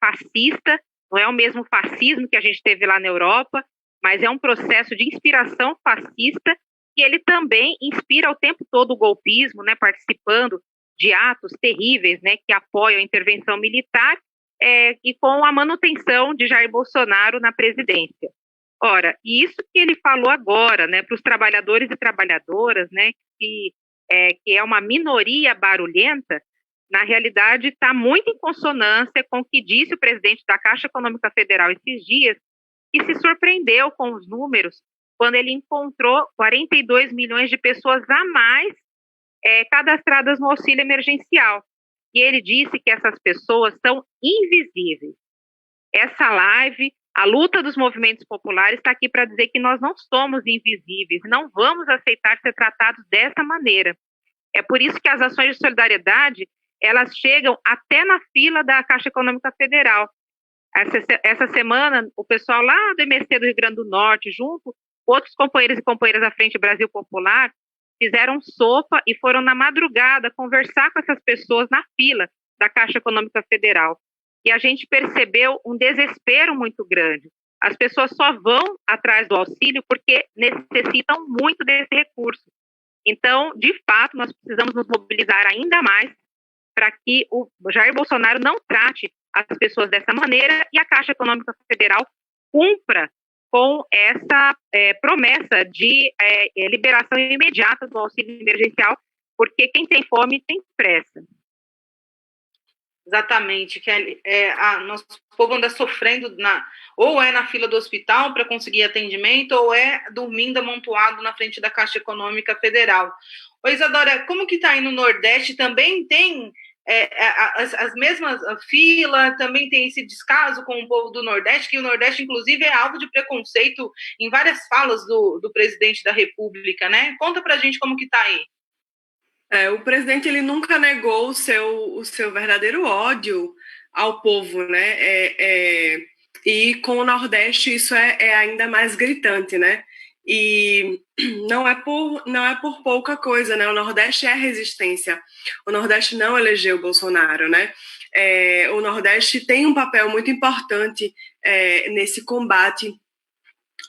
fascista, não é o mesmo fascismo que a gente teve lá na Europa, mas é um processo de inspiração fascista, e ele também inspira o tempo todo o golpismo, né, participando de atos terríveis, né, que apoiam a intervenção militar, e com a manutenção de Jair Bolsonaro na presidência. Ora, e isso que ele falou agora, né, para os trabalhadores e trabalhadoras, né, que é uma minoria barulhenta, na realidade está muito em consonância com o que disse o presidente da Caixa Econômica Federal esses dias, que se surpreendeu com os números quando ele encontrou 42 milhões de pessoas a mais cadastradas no auxílio emergencial. E ele disse que essas pessoas são invisíveis. Essa live, a luta dos movimentos populares, está aqui para dizer que nós não somos invisíveis, não vamos aceitar ser tratados dessa maneira. É por isso que as ações de solidariedade, elas chegam até na fila da Caixa Econômica Federal. Essa semana, o pessoal lá do MST do Rio Grande do Norte, junto com outros companheiros e companheiras da Frente Brasil Popular, fizeram sopa e foram na madrugada conversar com essas pessoas na fila da Caixa Econômica Federal. E a gente percebeu um desespero muito grande. As pessoas só vão atrás do auxílio porque necessitam muito desse recurso. Então, de fato, nós precisamos nos mobilizar ainda mais para que o Jair Bolsonaro não trate as pessoas dessa maneira e a Caixa Econômica Federal cumpra com essa promessa de liberação imediata do auxílio emergencial, porque quem tem fome tem pressa. Exatamente, Kelly. Nosso povo anda sofrendo, ou na fila do hospital para conseguir atendimento, ou dormindo amontoado na frente da Caixa Econômica Federal. Ô, Isadora, como que está aí no Nordeste? Também tem as mesmas filas, também tem esse descaso com o povo do Nordeste, que o Nordeste, inclusive, é alvo de preconceito em várias falas do presidente da República, né? Conta pra gente como que está aí. O presidente ele nunca negou o seu verdadeiro ódio ao povo, né? E com o Nordeste isso é ainda mais gritante, né? E não é por pouca coisa, né? O Nordeste é resistência. O Nordeste não elegeu o Bolsonaro, né? O Nordeste tem um papel muito importante nesse combate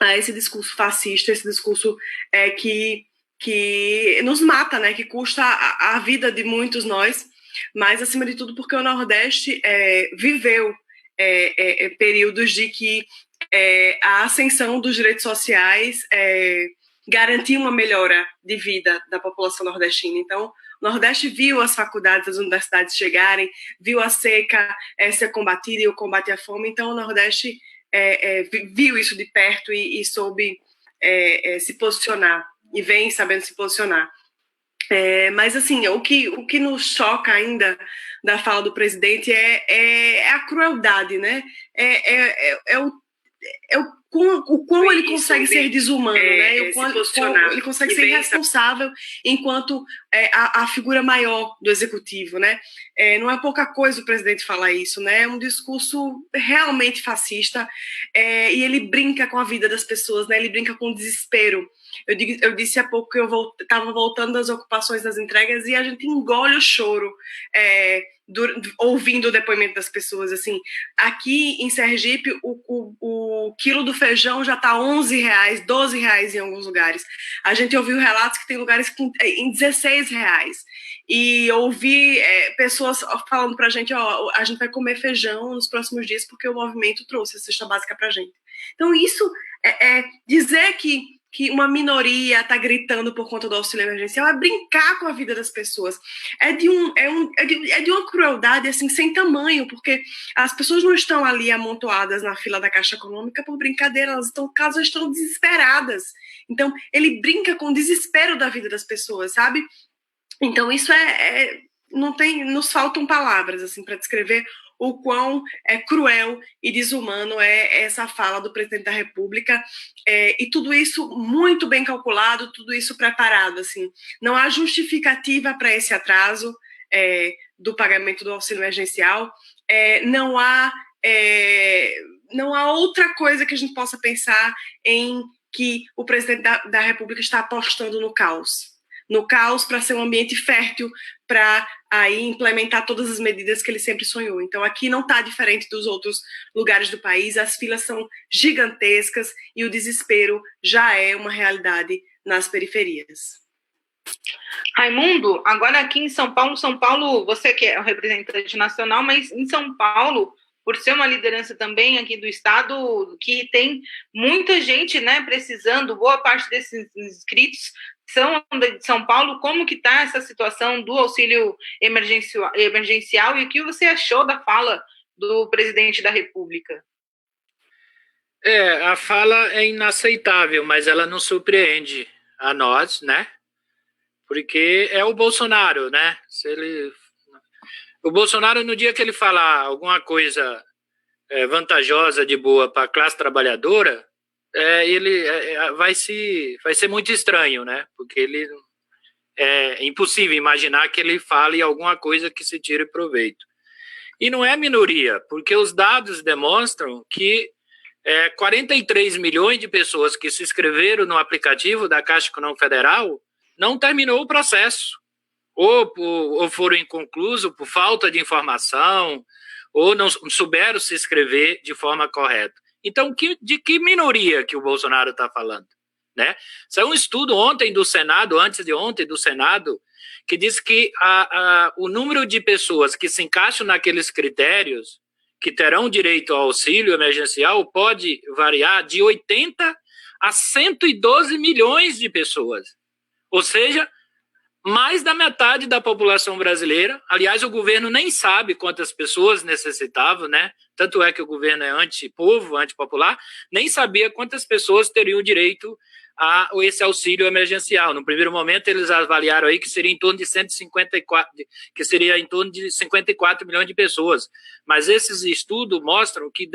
a esse discurso fascista, esse discurso que nos mata, né? Que custa a vida de muitos nós, mas acima de tudo porque o Nordeste viveu períodos de que a ascensão dos direitos sociais garantia uma melhora de vida da população nordestina. Então, o Nordeste viu as faculdades, as universidades chegarem, viu a seca ser combatida e o combate à fome. Então, o Nordeste viu isso de perto e soube se posicionar, e vem sabendo se posicionar. Mas, assim, o que nos choca ainda da fala do presidente é a crueldade, né? O quão ele consegue ser desumano, né? O quão ele consegue ser irresponsável enquanto a figura maior do executivo, né? Não é pouca coisa o presidente falar isso, né? É um discurso realmente fascista, e ele brinca com a vida das pessoas, né? Ele brinca com o desespero. Eu disse há pouco que eu estava voltando das ocupações das entregas e a gente engole o choro ouvindo o depoimento das pessoas. Assim, aqui em Sergipe, o quilo do feijão já está R$11, R$12 em alguns lugares. A gente ouviu relatos que tem lugares em R$16. E ouvi pessoas falando pra gente, a gente vai comer feijão nos próximos dias porque o movimento trouxe a cesta básica pra gente. Então isso dizer que uma minoria está gritando por conta do auxílio emergencial, é brincar com a vida das pessoas. É de uma crueldade assim, sem tamanho, porque as pessoas não estão ali amontoadas na fila da Caixa Econômica por brincadeira, elas estão desesperadas. Então, ele brinca com o desespero da vida das pessoas, sabe? Então, isso nos faltam palavras assim, para descrever o quão cruel e desumano é essa fala do presidente da República, e tudo isso muito bem calculado, tudo isso preparado, assim. Não há justificativa para esse atraso do pagamento do auxílio emergencial, não há outra coisa que a gente possa pensar em que o presidente da República está apostando no caos para ser um ambiente fértil para aí implementar todas as medidas que ele sempre sonhou. Então, aqui não está diferente dos outros lugares do país, as filas são gigantescas e o desespero já é uma realidade nas periferias. Raimundo, agora aqui em São Paulo, você que é o representante nacional, mas em São Paulo, por ser uma liderança também aqui do estado, que tem muita gente, né, precisando, boa parte desses inscritos são de São Paulo, como que está essa situação do auxílio emergencial e o que você achou da fala do presidente da República? A fala é inaceitável, mas ela não surpreende a nós, né? Porque é o Bolsonaro, né? O Bolsonaro, no dia que ele falar alguma coisa vantajosa, de boa para a classe trabalhadora, vai ser muito estranho, né? Porque é impossível imaginar que ele fale alguma coisa que se tire proveito. E não é minoria, porque os dados demonstram que 43 milhões de pessoas que se inscreveram no aplicativo da Caixa Econômica Federal não terminou o processo, ou foram inconclusos por falta de informação, ou não souberam se inscrever de forma correta. Então, de que minoria que o Bolsonaro está falando? Né? Saiu um estudo ontem do Senado, antes de ontem do Senado, que diz que o número de pessoas que se encaixam naqueles critérios que terão direito ao auxílio emergencial pode variar de 80 a 112 milhões de pessoas. Ou seja, mais da metade da população brasileira. Aliás, o governo nem sabe quantas pessoas necessitavam, né? Tanto é que o governo é antipovo, antipopular, nem sabia quantas pessoas teriam direito a esse auxílio emergencial. No primeiro momento, eles avaliaram aí que seria em torno de 54 milhões de pessoas. Mas esses estudos mostram que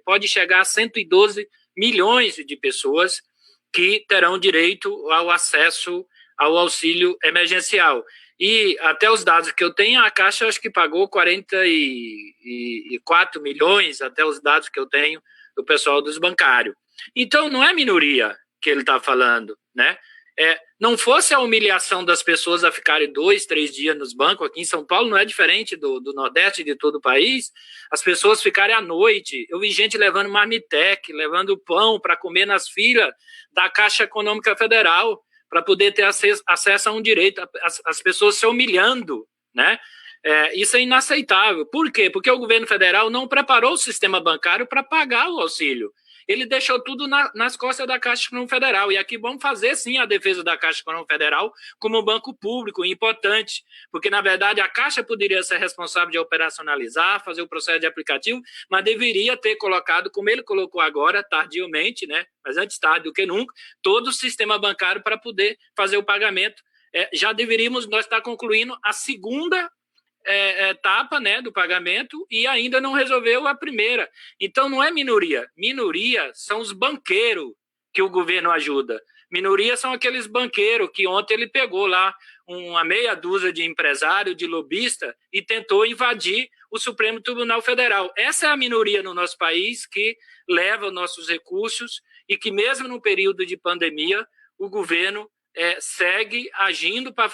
pode chegar a 112 milhões de pessoas que terão direito ao acesso ao auxílio emergencial. E até os dados que eu tenho, a Caixa acho que pagou 44 milhões, até os dados que eu tenho do pessoal dos bancários. Então, não é minoria que ele está falando, né? Não fosse a humilhação das pessoas a ficarem 2, 3 dias nos bancos, aqui em São Paulo não é diferente do Nordeste e de todo o país, as pessoas ficarem à noite. Eu vi gente levando marmitex, levando pão para comer nas filas da Caixa Econômica Federal, para poder ter acesso a um direito, as pessoas se humilhando, né? Isso é inaceitável. Por quê? Porque o governo federal não preparou o sistema bancário para pagar o auxílio. Ele deixou tudo nas costas da Caixa Econômica Federal. E aqui vamos fazer, sim, a defesa da Caixa Econômica Federal como um banco público importante, porque, na verdade, a Caixa poderia ser responsável de operacionalizar, fazer o processo de aplicativo, mas deveria ter colocado, como ele colocou agora, tardiamente, né? Mas antes tarde do que nunca, todo o sistema bancário para poder fazer o pagamento. Já deveríamos nós estar concluindo a segunda etapa, né, do pagamento, e ainda não resolveu a primeira. Então não é minoria. Minoria são os banqueiros que o governo ajuda. Minoria são aqueles banqueiros que ontem ele pegou lá uma meia dúzia de empresário, de lobista, e tentou invadir o Supremo Tribunal Federal. Essa é a minoria no nosso país que leva os nossos recursos e que mesmo no período de pandemia o governo segue agindo para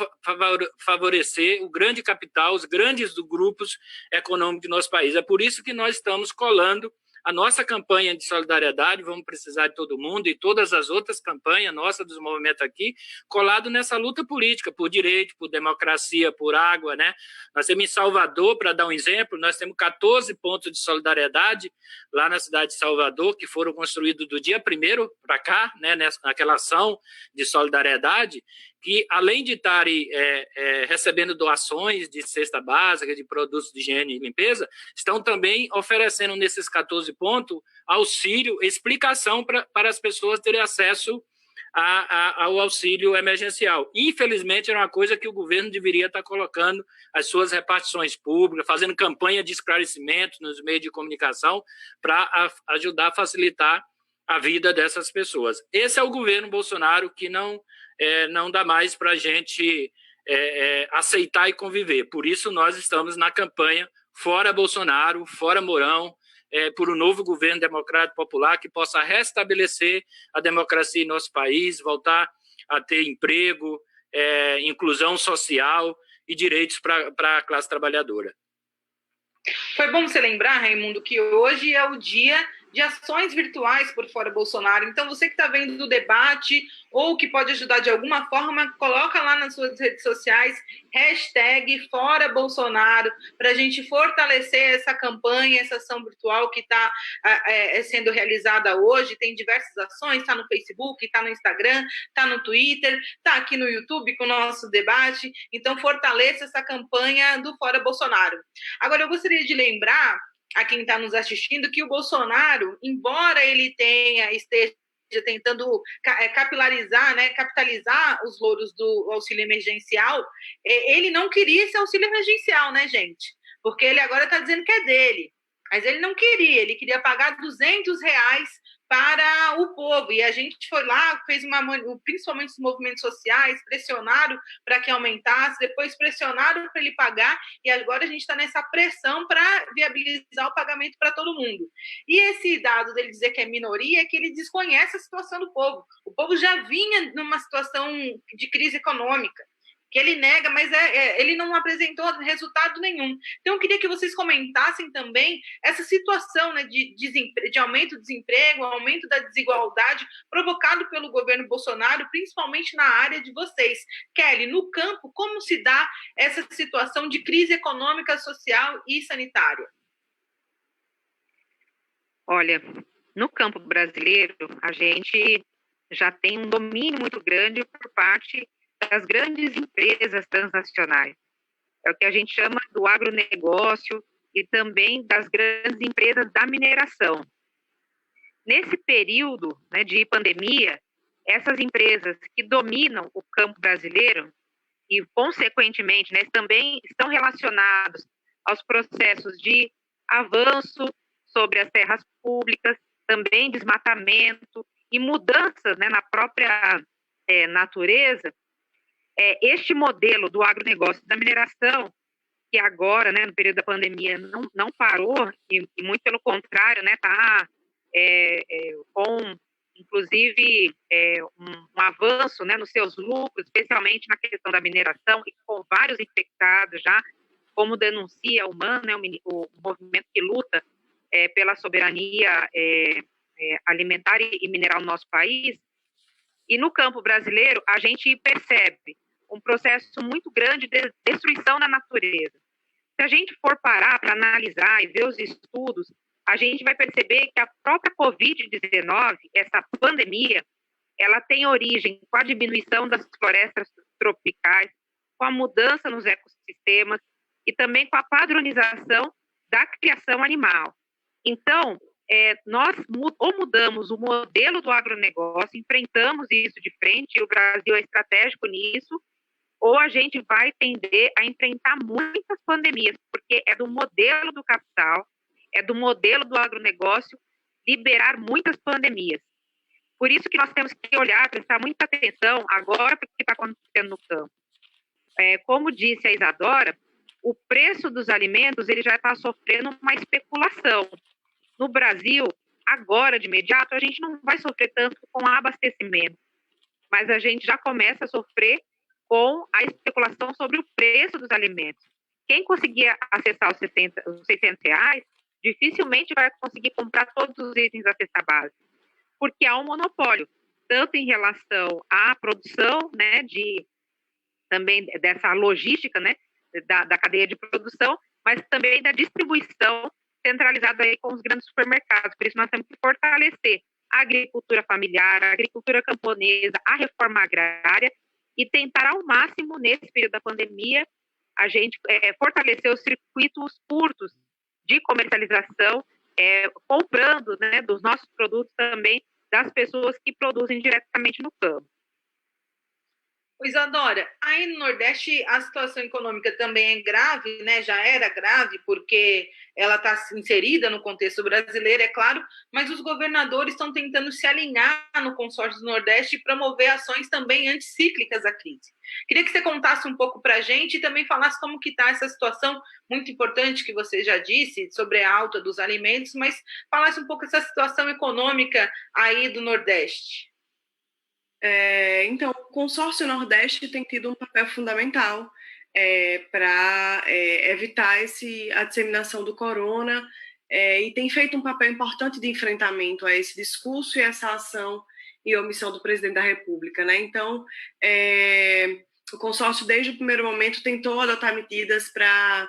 favorecer o grande capital, os grandes grupos econômicos do nosso país. É por isso que nós estamos colando a nossa campanha de solidariedade, vamos precisar de todo mundo, e todas as outras campanhas nossas dos movimentos aqui, colado nessa luta política, por direito, por democracia, por água, né? Nós temos em Salvador, para dar um exemplo, nós temos 14 pontos de solidariedade lá na cidade de Salvador, que foram construídos do dia 1º para cá, né, naquela ação de solidariedade, que além de estarem recebendo doações de cesta básica, de produtos de higiene e limpeza, estão também oferecendo nesses 14 pontos auxílio, explicação para as pessoas terem acesso ao auxílio emergencial. Infelizmente, era uma coisa que o governo deveria estar colocando as suas repartições públicas, fazendo campanha de esclarecimento nos meios de comunicação para ajudar a facilitar a vida dessas pessoas. Esse é o governo Bolsonaro que não dá mais para a gente aceitar e conviver. Por isso, nós estamos na campanha fora Bolsonaro, fora Mourão, por um novo governo democrático popular que possa restabelecer a democracia em nosso país, voltar a ter emprego, inclusão social e direitos para a classe trabalhadora. Foi bom você lembrar, Raimundo, que hoje é o dia de ações virtuais por Fora Bolsonaro. Então, você que está vendo o debate ou que pode ajudar de alguma forma, coloca lá nas suas redes sociais, #Fora Bolsonaro, para a gente fortalecer essa campanha, essa ação virtual que está sendo realizada hoje. Tem diversas ações, está no Facebook, está no Instagram, está no Twitter, está aqui no YouTube com o nosso debate. Então, fortaleça essa campanha do Fora Bolsonaro. Agora, eu gostaria de lembrar a quem está nos assistindo que o Bolsonaro, embora ele esteja tentando capitalizar os louros do auxílio emergencial, ele não queria esse auxílio emergencial, né, gente? Porque ele agora está dizendo que é dele. Mas ele não queria, ele queria pagar R$200 para o povo. E a gente foi lá, fez principalmente os movimentos sociais, pressionaram para que aumentasse, depois pressionaram para ele pagar, e agora a gente está nessa pressão para viabilizar o pagamento para todo mundo. E esse dado dele dizer que é minoria é que ele desconhece a situação do povo. O povo já vinha numa situação de crise econômica, que ele nega, mas ele não apresentou resultado nenhum. Então, eu queria que vocês comentassem também essa situação, né, de aumento do desemprego, aumento da desigualdade provocado pelo governo Bolsonaro, principalmente na área de vocês. Kelly, no campo, como se dá essa situação de crise econômica, social e sanitária? Olha, no campo brasileiro, a gente já tem um domínio muito grande por parte das grandes empresas transnacionais. É o que a gente chama do agronegócio e também das grandes empresas da mineração. Nesse período, né, de pandemia, essas empresas que dominam o campo brasileiro e, consequentemente, né, também estão relacionados aos processos de avanço sobre as terras públicas, também desmatamento e mudanças, né, na própria natureza. Este modelo do agronegócio da mineração, que agora, né, no período da pandemia, não parou, e muito pelo contrário, né, está com, inclusive, um avanço, né, nos seus lucros, especialmente na questão da mineração, e com vários infectados já, como denuncia o MAN, né, o movimento que luta pela soberania alimentar e mineral no nosso país. E no campo brasileiro, a gente percebe um processo muito grande de destruição da natureza. Se a gente for parar para analisar e ver os estudos, a gente vai perceber que a própria Covid-19, essa pandemia, ela tem origem com a diminuição das florestas tropicais, com a mudança nos ecossistemas e também com a padronização da criação animal. Então, nós ou mudamos o modelo do agronegócio, enfrentamos isso de frente, e o Brasil é estratégico nisso, ou a gente vai tender a enfrentar muitas pandemias, porque é do modelo do capital, é do modelo do agronegócio liberar muitas pandemias. Por isso que nós temos que olhar, prestar muita atenção agora para o que está acontecendo no campo. Como disse a Isadora, o preço dos alimentos ele já está sofrendo uma especulação. No Brasil, agora, de imediato, a gente não vai sofrer tanto com abastecimento, mas a gente já começa a sofrer com a especulação sobre o preço dos alimentos. Quem conseguir acessar os R$600, dificilmente vai conseguir comprar todos os itens da cesta básica, porque há um monopólio, tanto em relação à produção, né, também dessa logística, né, da cadeia de produção, mas também da distribuição centralizada aí com os grandes supermercados. Por isso nós temos que fortalecer a agricultura familiar, a agricultura camponesa, a reforma agrária e tentar ao máximo, nesse período da pandemia, a gente fortalecer os circuitos curtos de comercialização, comprando, né, dos nossos produtos também das pessoas que produzem diretamente no campo. Isadora, aí no Nordeste a situação econômica também é grave, né? Já era grave porque ela está inserida no contexto brasileiro, é claro, mas os governadores estão tentando se alinhar no consórcio do Nordeste e promover ações também anticíclicas à crise. Queria que você contasse um pouco para a gente e também falasse como que está essa situação muito importante que você já disse sobre a alta dos alimentos, mas falasse um pouco dessa situação econômica aí do Nordeste. Então, o Consórcio Nordeste tem tido um papel fundamental para evitar a disseminação do corona, e tem feito um papel importante de enfrentamento a esse discurso e essa ação e omissão do presidente da República, né? Então, o consórcio, desde o primeiro momento, tentou adotar medidas para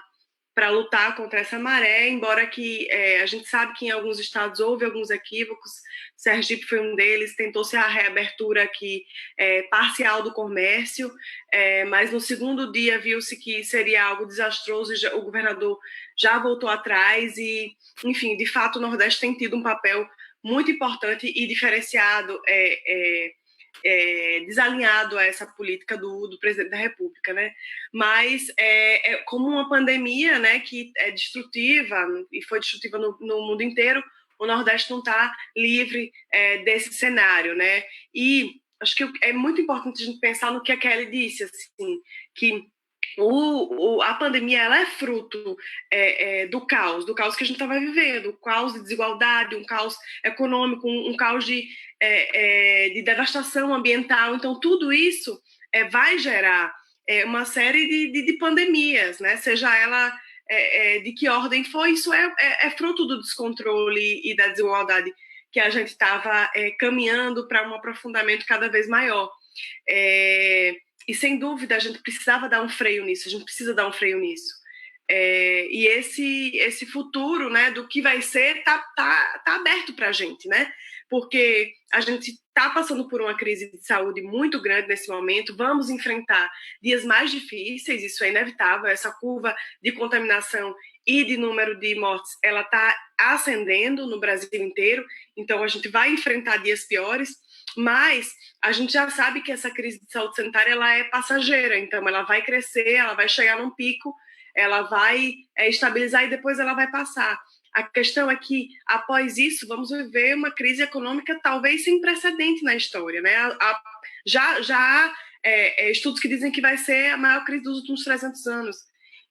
lutar contra essa maré, embora que a gente sabe que em alguns estados houve alguns equívocos. Sergipe foi um deles, tentou-se a reabertura aqui parcial do comércio, mas no segundo dia viu-se que seria algo desastroso e o governador já voltou atrás e, enfim, de fato o Nordeste tem tido um papel muito importante e diferenciado, desalinhado a essa política do presidente da República, né? Mas como uma pandemia, né, que é destrutiva e foi destrutiva no mundo inteiro, o Nordeste não está livre desse cenário, né? E acho que é muito importante a gente pensar no que a Kelly disse, assim, que a pandemia ela é fruto do caos que a gente estava vivendo, um caos de desigualdade, um caos econômico, um caos de devastação ambiental. Então, tudo isso vai gerar uma série de pandemias, né? Seja ela de que ordem for, isso é fruto do descontrole e da desigualdade que a gente estava caminhando para um aprofundamento cada vez maior. E, sem dúvida, a gente precisava dar um freio nisso, a gente precisa dar um freio nisso. E esse futuro, né, do que vai ser tá aberto para a gente, né? Porque a gente está passando por uma crise de saúde muito grande nesse momento, vamos enfrentar dias mais difíceis, isso é inevitável, essa curva de contaminação e de número de mortes, ela está ascendendo no Brasil inteiro, então a gente vai enfrentar dias piores, mas a gente já sabe que essa crise de saúde sanitária ela é passageira, então ela vai crescer, ela vai chegar num pico, ela vai estabilizar e depois ela vai passar. A questão é que, após isso, vamos viver uma crise econômica talvez sem precedente na história, né? Já há estudos que dizem que vai ser a maior crise dos últimos 300 anos.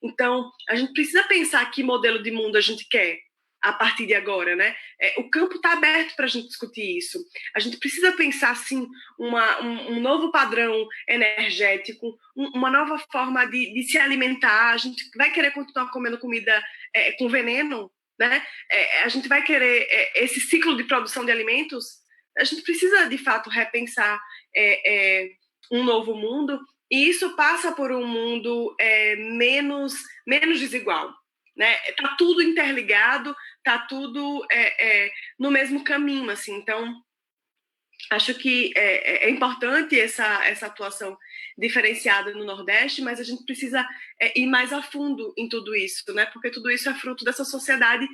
Então, a gente precisa pensar que modelo de mundo a gente quer a partir de agora, né? O campo está aberto para a gente discutir isso. A gente precisa pensar, sim, um novo padrão energético, uma nova forma de se alimentar. A gente vai querer continuar comendo comida com veneno, né? A gente vai querer esse ciclo de produção de alimentos. A gente precisa, de fato, repensar um novo mundo, e isso passa por um mundo menos desigual, né? Tá tudo interligado, tá tudo no mesmo caminho, assim. Então, acho que é importante essa atuação diferenciada no Nordeste, mas a gente precisa ir mais a fundo em tudo isso, né? Porque tudo isso é fruto dessa sociedade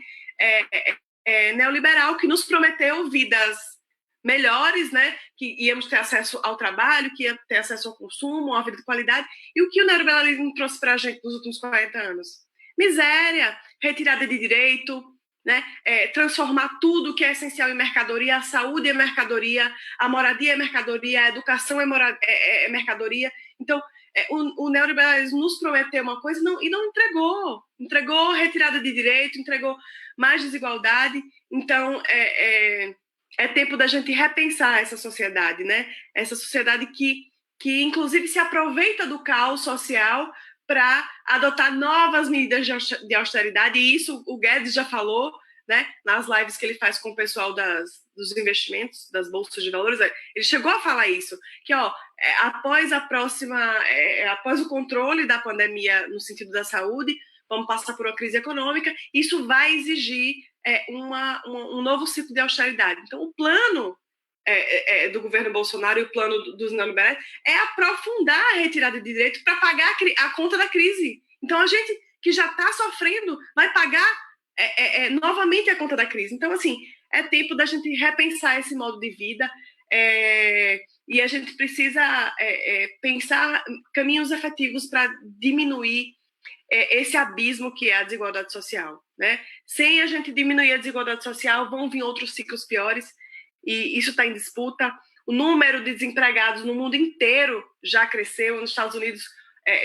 neoliberal que nos prometeu vidas melhores, né? Que íamos ter acesso ao trabalho, que ia ter acesso ao consumo, a uma vida de qualidade. E o que o neoliberalismo trouxe para a gente nos últimos 40 anos? Miséria, retirada de direito, né? Transformar tudo que é essencial em mercadoria. A saúde é mercadoria, a moradia é mercadoria, a educação é mercadoria. Então, o neoliberalismo nos prometeu uma coisa e não entregou retirada de direito, entregou mais desigualdade. Então, é tempo da gente repensar essa sociedade, né? Essa sociedade que inclusive se aproveita do caos social para adotar novas medidas de austeridade, e isso o Guedes já falou, né, nas lives que ele faz com o pessoal dos investimentos, das bolsas de valores. Ele chegou a falar isso, que após após o controle da pandemia no sentido da saúde, vamos passar por uma crise econômica, isso vai exigir um novo ciclo de austeridade. Então, o plano do governo Bolsonaro e o plano dos neoliberais é aprofundar a retirada de direitos para pagar a conta da crise. Então, a gente que já está sofrendo vai pagar novamente a conta da crise. Então, assim, é tempo da gente repensar esse modo de vida e a gente precisa pensar caminhos efetivos para diminuir esse abismo que é a desigualdade social, né? Sem a gente diminuir a desigualdade social, vão vir outros ciclos piores, e isso está em disputa. O número de desempregados no mundo inteiro já cresceu. Nos Estados Unidos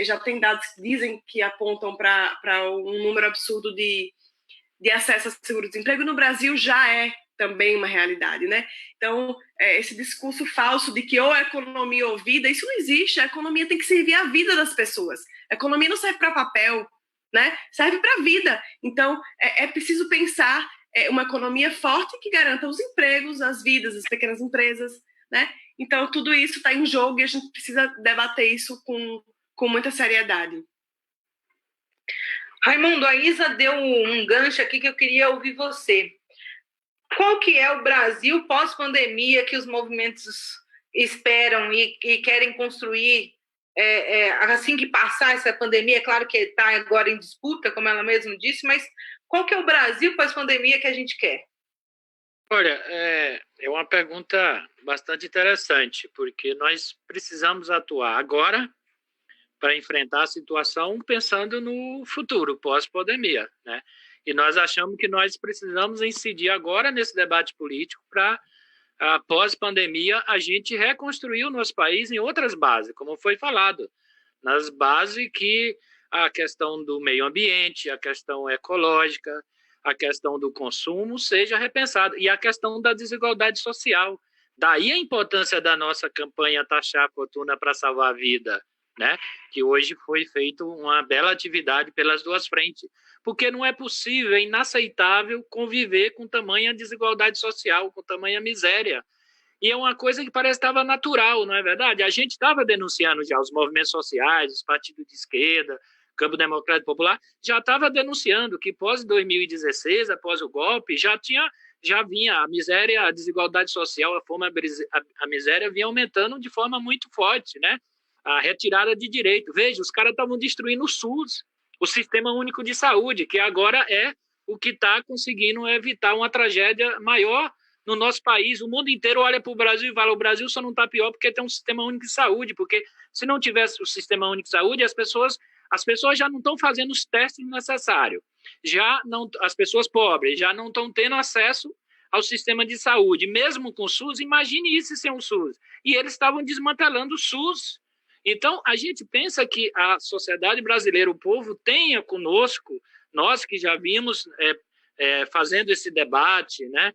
já tem dados que dizem que apontam para um número absurdo de acesso a seguro-desemprego. No Brasil já é também uma realidade, né? Então, esse discurso falso de que ou a economia ou vida, isso não existe. A economia tem que servir à vida das pessoas. A economia não serve para papel, né? Serve para a vida. Então, é preciso pensar uma economia forte que garanta os empregos, as vidas, as pequenas empresas, né? Então, tudo isso está em jogo e a gente precisa debater isso com muita seriedade. Raimundo, a Isa deu um gancho aqui que eu queria ouvir você. Qual que é o Brasil pós-pandemia que os movimentos esperam e querem construir assim que passar essa pandemia? É claro que está agora em disputa, como ela mesma disse, mas qual que é o Brasil pós-pandemia que a gente quer? Olha, é uma pergunta bastante interessante, porque nós precisamos atuar agora para enfrentar a situação pensando no futuro, pós-pandemia, né? E nós achamos que nós precisamos incidir agora nesse debate político para, pós-pandemia, a gente reconstruir o nosso país em outras bases, como foi falado, nas bases que a questão do meio ambiente, a questão ecológica, a questão do consumo seja repensada, e a questão da desigualdade social. Daí a importância da nossa campanha Taxar a Fortuna para Salvar a Vida, né? Que hoje foi feita uma bela atividade pelas duas frentes, porque não é possível, é inaceitável conviver com tamanha desigualdade social, com tamanha miséria. E é uma coisa que parece que estava natural, não é verdade? A gente estava denunciando já os movimentos sociais, os partidos de esquerda, Campo Democrático Popular, já estava denunciando que pós 2016, após o golpe, já vinha a miséria, a desigualdade social, a fome, a miséria vinha aumentando de forma muito forte, né? A retirada de direito. Veja, os caras estavam destruindo o SUS, o Sistema Único de Saúde, que agora é o que está conseguindo evitar uma tragédia maior no nosso país. O mundo inteiro olha para o Brasil e fala: o Brasil só não está pior porque tem um Sistema Único de Saúde, porque se não tivesse o Sistema Único de Saúde, as pessoas já não estão fazendo os testes necessários. As pessoas pobres já não estão tendo acesso ao sistema de saúde. Mesmo com o SUS, imagine isso sem o SUS. E eles estavam desmantelando o SUS. Então, a gente pensa que a sociedade brasileira, o povo, tenha conosco, nós que já vimos fazendo esse debate, né,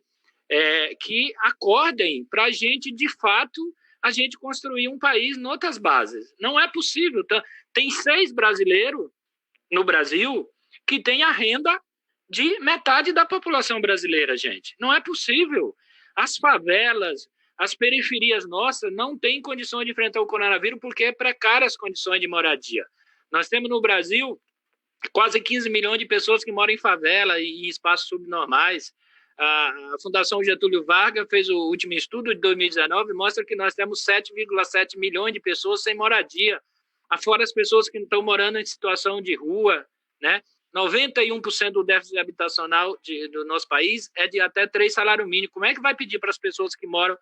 que acordem para a gente, de fato, a gente construir um país em outras bases. Não é possível. Tem 6 brasileiros no Brasil que têm a renda de metade da população brasileira, gente. Não é possível. As favelas, as periferias nossas não têm condições de enfrentar o coronavírus porque é precárias as condições de moradia. Nós temos no Brasil quase 15 milhões de pessoas que moram em favela e em espaços subnormais. A Fundação Getúlio Vargas fez o último estudo de 2019 e mostra que nós temos 7,7 milhões de pessoas sem moradia, afora as pessoas que estão morando em situação de rua, né? 91% do déficit habitacional do nosso país é de até 3 salários mínimos. Como é que vai pedir para as pessoas que moram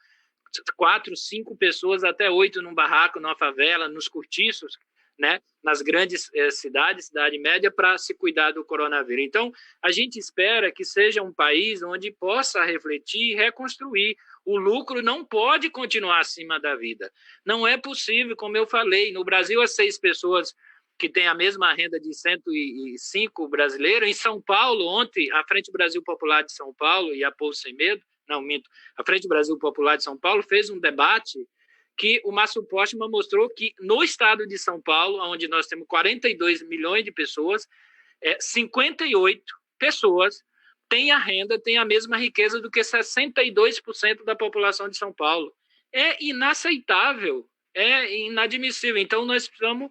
4, 5 pessoas, até 8 num barraco, numa favela, nos cortiços, né, nas grandes cidades, cidade média, para se cuidar do coronavírus? Então, a gente espera que seja um país onde possa refletir e reconstruir. O lucro não pode continuar acima da vida. Não é possível, como eu falei, no Brasil, as 6 pessoas que têm a mesma renda de 105 brasileiros. Em São Paulo, ontem, a Frente Brasil Popular de São Paulo e a Povo Sem Medo, a Frente Brasil Popular de São Paulo fez um debate que o Márcio Postman mostrou que no estado de São Paulo, onde nós temos 42 milhões de pessoas, 58 pessoas têm a renda, têm a mesma riqueza do que 62% da população de São Paulo. É inaceitável, é inadmissível. Então, nós precisamos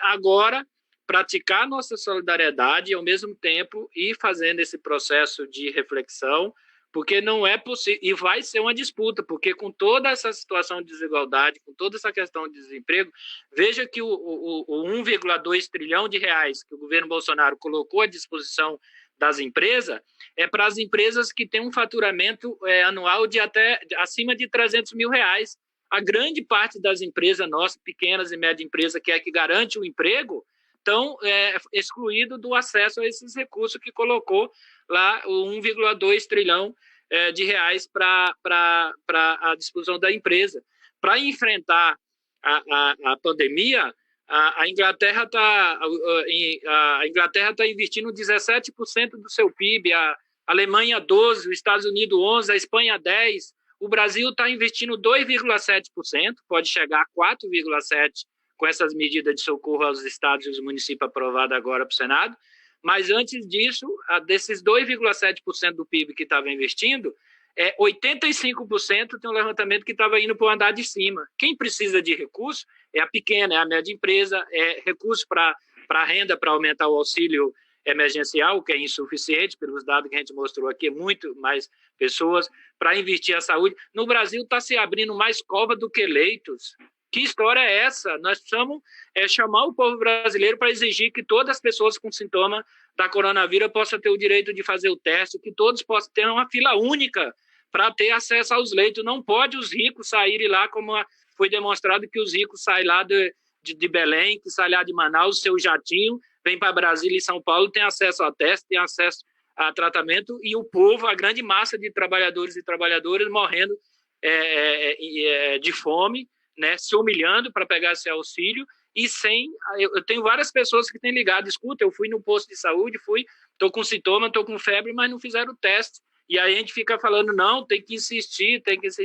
agora praticar nossa solidariedade e, ao mesmo tempo, ir fazendo esse processo de reflexão, porque não é possível, e vai ser uma disputa, porque com toda essa situação de desigualdade, com toda essa questão de desemprego, veja que o 1,2 trilhão de reais que o governo Bolsonaro colocou à disposição das empresas é para as empresas que têm um faturamento anual de até acima de 300 mil reais. A grande parte das empresas nossas, pequenas e médias empresas, que é que garante o emprego, estão excluídos do acesso a esses recursos que colocou lá o 1,2 trilhão de reais para a disposição da empresa. Para enfrentar a pandemia, a Inglaterra está investindo 17% do seu PIB, a Alemanha 12%, os Estados Unidos 11%, a Espanha 10%, o Brasil está investindo 2,7%, pode chegar a 4,7% com essas medidas de socorro aos estados e os municípios aprovadas agora para o Senado, mas antes disso, desses 2,7% do PIB que estava investindo, 85% tem um levantamento que estava indo para o andar de cima. Quem precisa de recurso é a pequena, é a média empresa, é recurso para renda, para aumentar o auxílio emergencial, que é insuficiente, pelos dados que a gente mostrou aqui, muito mais pessoas, para investir a saúde. No Brasil está se abrindo mais cova do que leitos. Que história é essa? Nós precisamos chamar o povo brasileiro para exigir que todas as pessoas com sintoma da coronavírus possam ter o direito de fazer o teste, que todos possam ter uma fila única para ter acesso aos leitos. Não pode os ricos saírem lá, como foi demonstrado que os ricos saem lá de Belém, que saem lá de Manaus, seu jatinho, vem para Brasília e São Paulo, tem acesso a teste, tem acesso a tratamento, e o povo, a grande massa de trabalhadores e trabalhadoras morrendo de fome, né, se humilhando para pegar esse auxílio, e sem... Eu tenho várias pessoas que têm ligado, escuta, eu fui no posto de saúde, estou com sintoma, estou com febre, mas não fizeram o teste. E aí a gente fica falando, não, tem que insistir.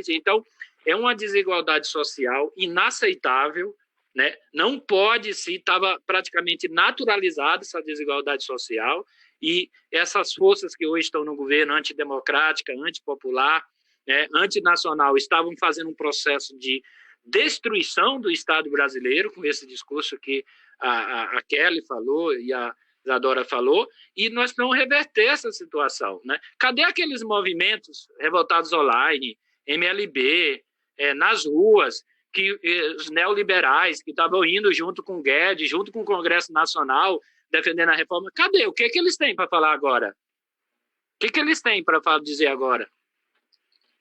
Então, é uma desigualdade social inaceitável, né? Não pode se, estava praticamente naturalizada essa desigualdade social, e essas forças que hoje estão no governo, antidemocrática, antipopular, né, antinacional, estavam fazendo um processo de destruição do Estado brasileiro, com esse discurso que a Kelly falou e a Isadora falou, e nós vamos reverter essa situação, né? Cadê aqueles movimentos revoltados online, MLB, nas ruas, que os neoliberais que estavam indo junto com o Guedes, junto com o Congresso Nacional, defendendo a reforma? Cadê? O que eles têm para falar agora? O que eles têm para dizer agora?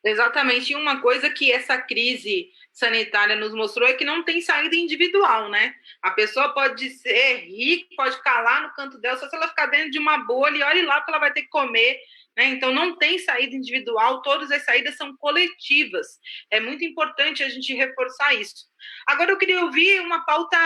Exatamente. E uma coisa que essa crise sanitária nos mostrou é que não tem saída individual, né? A pessoa pode ser rica, pode ficar lá no canto dela, só se ela ficar dentro de uma bolha e olhe lá que ela vai ter que comer, né? Então não tem saída individual, todas as saídas são coletivas. É muito importante a gente reforçar isso. Agora eu queria ouvir uma pauta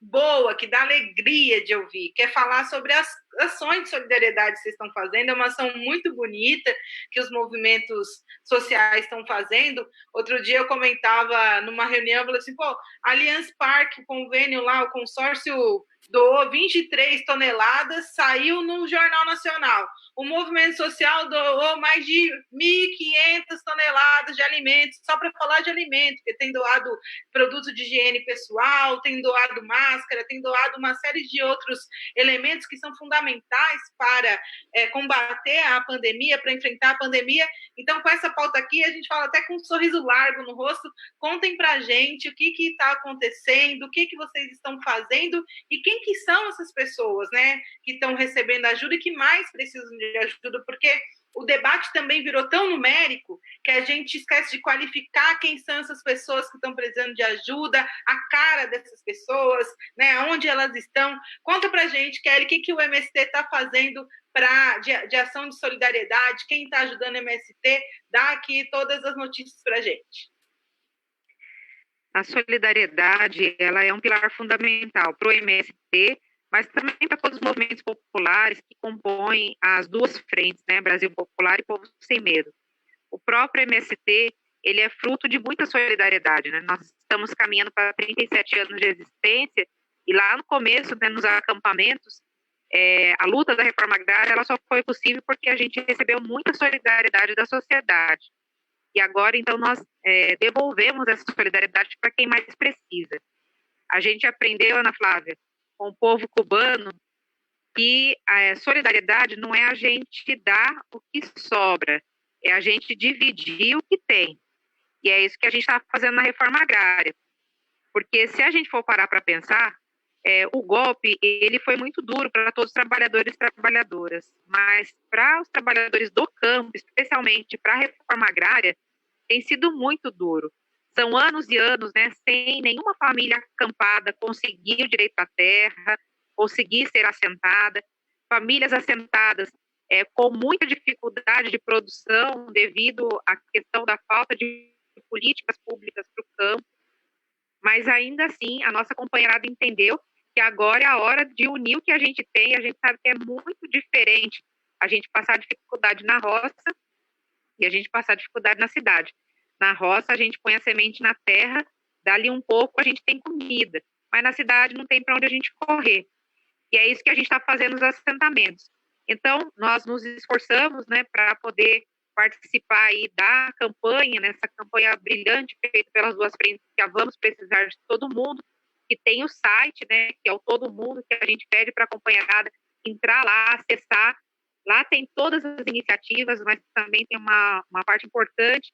boa, que dá alegria de ouvir, quer falar sobre as ações de solidariedade que vocês estão fazendo. É uma ação muito bonita que os movimentos sociais estão fazendo. Outro dia eu comentava numa reunião, eu falei assim, Allianz Parque, o convênio lá, o consórcio doou 23 toneladas, saiu no Jornal Nacional. O movimento social doou mais de 1.500 toneladas de alimentos, só para falar de alimentos, porque tem doado produto de higiene pessoal, tem doado máscara, tem doado uma série de outros elementos que são fundamentais para combater a pandemia, para enfrentar a pandemia. Então, com essa pauta aqui, a gente fala até com um sorriso largo no rosto. Contem para a gente o que está acontecendo, o que vocês estão fazendo e quem que são essas pessoas, né, que estão recebendo ajuda e que mais precisam de ajuda, porque o debate também virou tão numérico que a gente esquece de qualificar quem são essas pessoas que estão precisando de ajuda, a cara dessas pessoas, né, onde elas estão. Conta pra gente, Kelly, o que o MST está fazendo de ação de solidariedade, quem está ajudando o MST, dá aqui todas as notícias pra gente. A solidariedade, ela é um pilar fundamental para o MST, mas também para todos os movimentos populares que compõem as duas frentes, né, Brasil Popular e Povo Sem Medo. O próprio MST, ele é fruto de muita solidariedade, né? Nós estamos caminhando para 37 anos de existência, e lá no começo, né, nos acampamentos, a luta da reforma agrária, ela só foi possível porque a gente recebeu muita solidariedade da sociedade. E agora, então, nós devolvemos essa solidariedade para quem mais precisa. A gente aprendeu, Ana Flávia, com o povo cubano, que a solidariedade não é a gente dar o que sobra, é a gente dividir o que tem. E é isso que a gente está fazendo na reforma agrária. Porque se a gente for parar para pensar, o golpe, ele foi muito duro para todos os trabalhadores e trabalhadoras, mas para os trabalhadores do campo, especialmente para a reforma agrária, tem sido muito duro. São anos e anos, né, sem nenhuma família acampada conseguir o direito à terra, conseguir ser assentada, famílias assentadas com muita dificuldade de produção devido à questão da falta de políticas públicas para o campo, mas ainda assim a nossa companheirada entendeu que agora é a hora de unir o que a gente tem. A gente sabe que é muito diferente a gente passar dificuldade na roça e a gente passar dificuldade na cidade. Na roça, a gente põe a semente na terra, dali um pouco a gente tem comida, mas na cidade não tem para onde a gente correr. E é isso que a gente está fazendo nos assentamentos. Então, nós nos esforçamos, né, para poder participar aí da campanha, nessa campanha brilhante feita pelas duas frentes, que é Vamos Precisar de Todo Mundo, que tem o site, né, que é o Todo Mundo, que a gente pede para a companheirada entrar lá, acessar. Lá tem todas as iniciativas, mas também tem uma parte importante,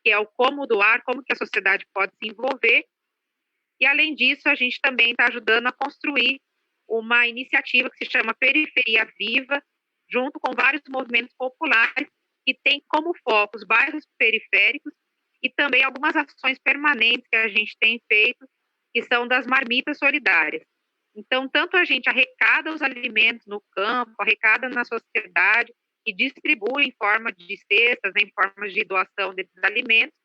que é o como doar, como que a sociedade pode se envolver. E, além disso, a gente também está ajudando a construir uma iniciativa que se chama Periferia Viva, junto com vários movimentos populares, que tem como foco os bairros periféricos e também algumas ações permanentes que a gente tem feito, que são das marmitas solidárias. Então, tanto a gente arrecada os alimentos no campo, arrecada na sociedade e distribui em forma de cestas, em forma de doação desses alimentos,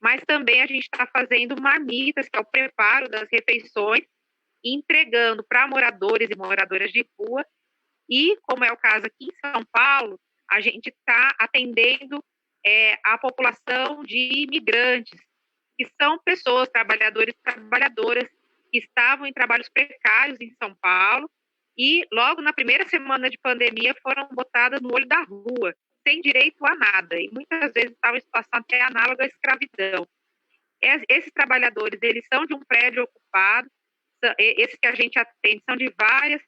mas também a gente está fazendo marmitas, que é o preparo das refeições, entregando para moradores e moradoras de rua. E, como é o caso aqui em São Paulo, a gente está atendendo a população de imigrantes, que são pessoas, trabalhadores e trabalhadoras, que estavam em trabalhos precários em São Paulo e, logo na primeira semana de pandemia, foram botadas no olho da rua, sem direito a nada, e muitas vezes estavam em situação até análoga à escravidão. Esses trabalhadores, eles são de um prédio ocupado, esses que a gente atende são de várias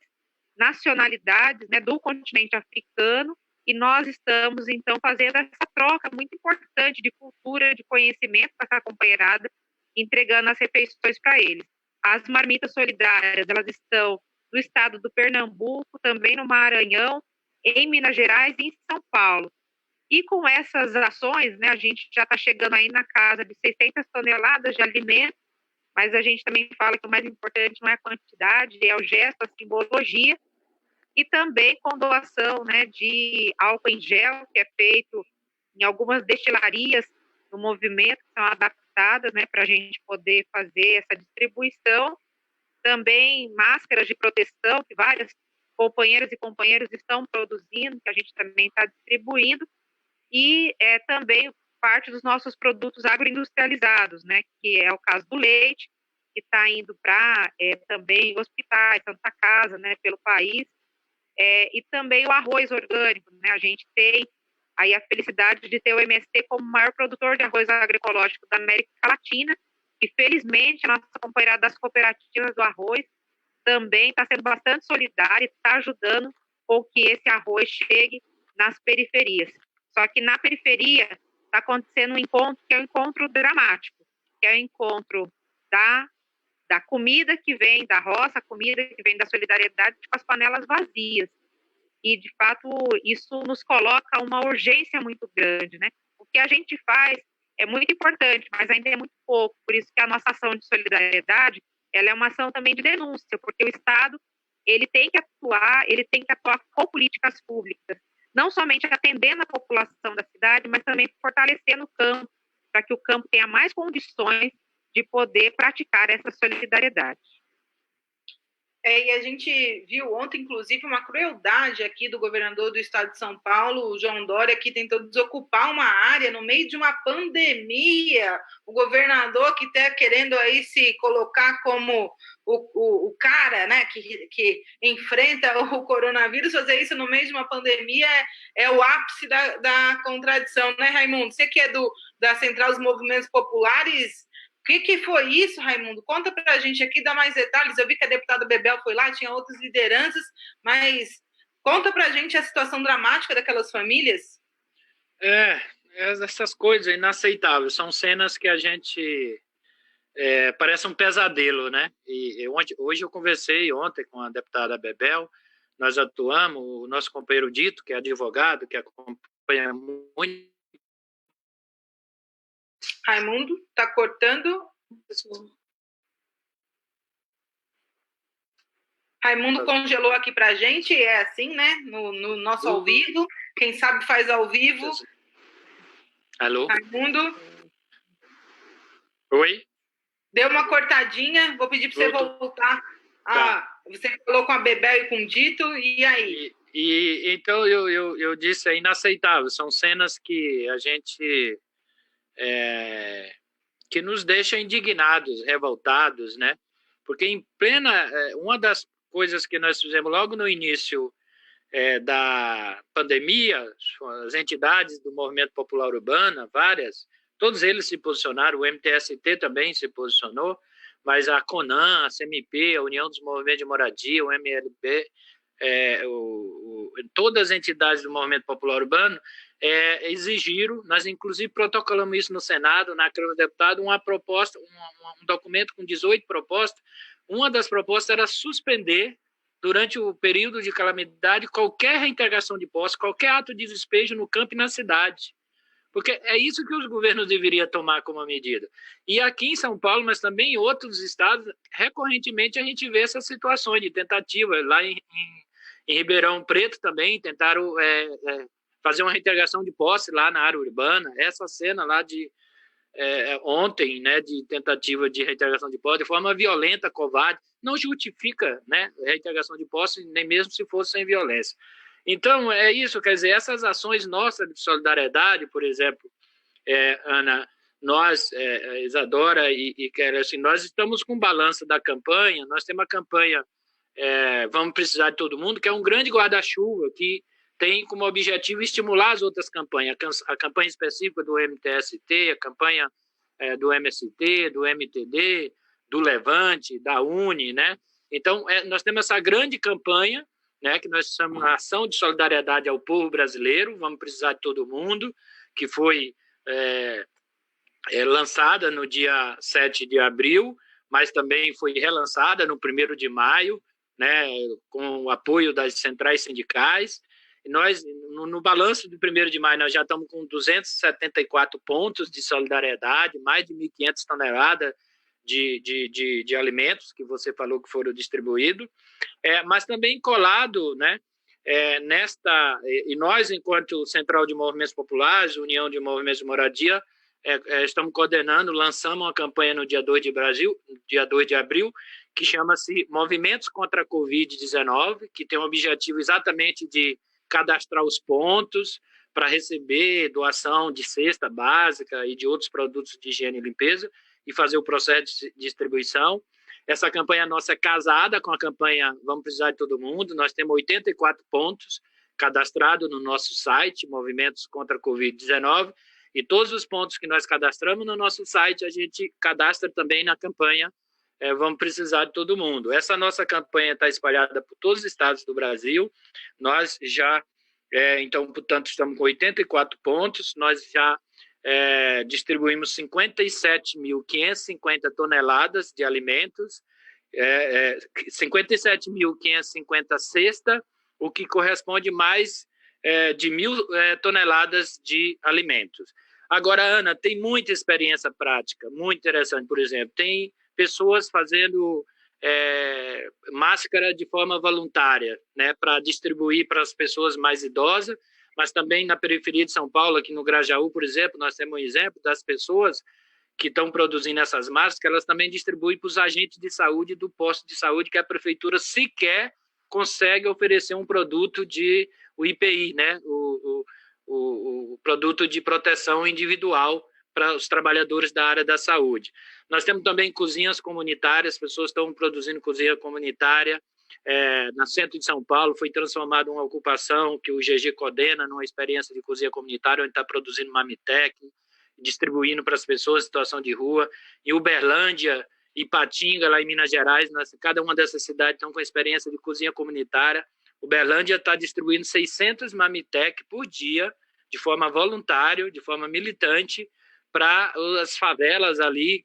nacionalidades, né, do continente africano, e nós estamos, então, fazendo essa troca muito importante de cultura, de conhecimento para essa companheirada, entregando as refeições para eles. As marmitas solidárias, elas estão no estado do Pernambuco, também no Maranhão, em Minas Gerais e em São Paulo. E com essas ações, né, a gente já está chegando aí na casa de 600 toneladas de alimento, mas a gente também fala que o mais importante não é a quantidade, é o gesto, a simbologia, e também com doação, né, de álcool em gel, que é feito em algumas destilarias do movimento, que são adaptadas, né, para a gente poder fazer essa distribuição. Também máscaras de proteção, que várias companheiras e companheiros estão produzindo, que a gente também está distribuindo, e também parte dos nossos produtos agroindustrializados, né, que é o caso do leite, que está indo para também hospitais, Santa Casa, né, pelo país, e também o arroz orgânico, né, a gente tem aí a felicidade de ter o MST como o maior produtor de arroz agroecológico da América Latina, e felizmente a nossa companheirada das cooperativas do arroz também está sendo bastante solidária e está ajudando com que esse arroz chegue nas periferias. Só que na periferia está acontecendo um encontro que é um encontro dramático, que é o encontro da comida que vem da roça, a comida que vem da solidariedade com as panelas vazias. E, de fato, isso nos coloca uma urgência muito grande, né? O que a gente faz é muito importante, mas ainda é muito pouco. Por isso que a nossa ação de solidariedade, ela é uma ação também de denúncia, porque o Estado, ele tem que atuar com políticas públicas, não somente atendendo a população da cidade, mas também fortalecendo o campo, para que o campo tenha mais condições de poder praticar essa solidariedade. E a gente viu ontem, inclusive, uma crueldade aqui do governador do estado de São Paulo, o João Dória, que tentou desocupar uma área no meio de uma pandemia. O governador que está querendo aí se colocar como o cara, né, que enfrenta o coronavírus, fazer isso no meio de uma pandemia é o ápice da contradição, né, Raimundo? Você que é da Central dos Movimentos Populares, o que foi isso, Raimundo? Conta para a gente aqui, dá mais detalhes. Eu vi que a deputada Bebel foi lá, tinha outras lideranças, mas conta para a gente a situação dramática daquelas famílias. Essas coisas inaceitáveis, são cenas que a gente parece um pesadelo, né? E hoje eu conversei ontem com a deputada Bebel, nós atuamos, o nosso companheiro Dito, que é advogado, que acompanha muito. Raimundo, está cortando. Raimundo congelou aqui para a gente, é assim, né? No nosso ao vivo. Quem sabe faz ao vivo. Alô? Raimundo? Oi? Deu uma cortadinha, vou pedir para você voltar. Tá. Você falou com a Bebel e com o Dito, e aí? E então eu disse, é inaceitável. São cenas que a gente que nos deixa indignados, revoltados, né? Porque em plena uma das coisas que nós fizemos logo no início da pandemia, as entidades do Movimento Popular Urbano, várias, todos eles se posicionaram, o MTST também se posicionou, mas a CONAN, a CMP, a União dos Movimentos de Moradia, o MLB, todas as entidades do Movimento Popular Urbano exigiram, nós inclusive protocolamos isso no Senado, na Câmara dos Deputados, uma proposta, um documento com 18 propostas. Uma das propostas era suspender, durante o período de calamidade, qualquer reintegração de posse, qualquer ato de despejo no campo e na cidade. Porque é isso que os governos deveriam tomar como medida. E aqui em São Paulo, mas também em outros estados, recorrentemente a gente vê essas situações de tentativa. Lá em Ribeirão Preto também tentaram fazer uma reintegração de posse lá na área urbana. Essa cena lá de ontem, né, de tentativa de reintegração de posse, de forma violenta, covarde, não justifica, né, a reintegração de posse, nem mesmo se fosse sem violência. Então, é isso, quer dizer, essas ações nossas de solidariedade, por exemplo, Ana, nós, Isadora e Kelly, assim, nós estamos com balança da campanha, nós temos uma campanha Vamos Precisar de Todo Mundo, que é um grande guarda-chuva que tem como objetivo estimular as outras campanhas, a campanha específica do MTST, a campanha do MST, do MTD, do Levante, da UNE, né? Então, nós temos essa grande campanha, né, que nós chamamos de Ação de Solidariedade ao Povo Brasileiro, Vamos Precisar de Todo Mundo, que foi lançada no dia 7 de abril, mas também foi relançada no 1º de maio, né, com o apoio das centrais sindicais. E nós, no balanço do 1º de maio, nós já estamos com 274 pontos de solidariedade, mais de 1.500 toneladas de alimentos que você falou que foram distribuídos, mas também colado, né, e nós, enquanto Central de Movimentos Populares, União de Movimentos de Moradia, estamos coordenando, lançamos uma campanha no dia 2 de abril, que chama-se Movimentos contra a Covid-19, que tem o objetivo exatamente de cadastrar os pontos para receber doação de cesta básica e de outros produtos de higiene e limpeza e fazer o processo de distribuição. Essa campanha nossa é casada com a campanha Vamos Precisar de Todo Mundo. Nós temos 84 pontos cadastrados no nosso site, Movimentos contra a Covid-19, e todos os pontos que nós cadastramos no nosso site, a gente cadastra também na campanha Vamos Precisar de Todo Mundo. Essa nossa campanha está espalhada por todos os estados do Brasil. Nós já, então, portanto, estamos com 84 pontos. Nós já distribuímos 57.550 toneladas de alimentos, 57.550 cestas, o que corresponde mais de 1.000 toneladas de alimentos. Agora, Ana, tem muita experiência prática, muito interessante, por exemplo, tem pessoas fazendo máscara de forma voluntária, né, para distribuir para as pessoas mais idosas, mas também na periferia de São Paulo, aqui no Grajaú, por exemplo, nós temos um exemplo das pessoas que estão produzindo essas máscaras, que elas também distribuem para os agentes de saúde do posto de saúde, que a prefeitura sequer consegue oferecer um produto o IPI, né, o produto de proteção individual para os trabalhadores da área da saúde. Nós temos também cozinhas comunitárias, pessoas estão produzindo cozinha comunitária. No centro de São Paulo foi transformada uma ocupação que o GG coordena numa experiência de cozinha comunitária, onde está produzindo marmitex, distribuindo para as pessoas em situação de rua. Em Uberlândia, Ipatinga, lá em Minas Gerais, cada uma dessas cidades estão com experiência de cozinha comunitária. Uberlândia está distribuindo 600 marmitex por dia, de forma voluntária, de forma militante, para as favelas ali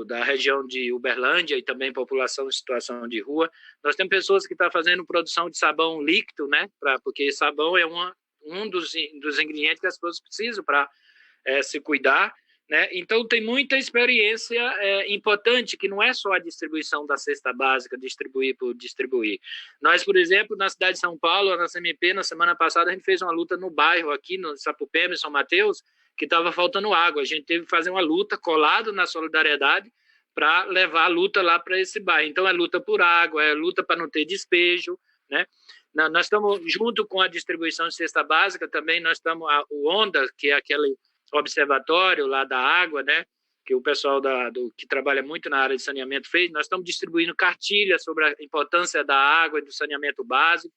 da região de Uberlândia e também população em situação de rua. Nós temos pessoas que estão fazendo produção de sabão líquido, né? Porque sabão é um dos ingredientes que as pessoas precisam para se cuidar, né? Então, tem muita experiência importante, que não é só a distribuição da cesta básica, distribuir por distribuir. Nós, por exemplo, na cidade de São Paulo, na CMP, na semana passada, a gente fez uma luta no bairro aqui, no Sapupema, em São Mateus, que estava faltando água. A gente teve que fazer uma luta colado na solidariedade para levar a luta lá para esse bairro. Então, é luta por água, é luta para não ter despejo, né? Nós estamos, junto com a distribuição de cesta básica, também nós estamos, o ONDA, que é aquele observatório lá da água, né, que o pessoal que trabalha muito na área de saneamento fez, nós estamos distribuindo cartilhas sobre a importância da água e do saneamento básico,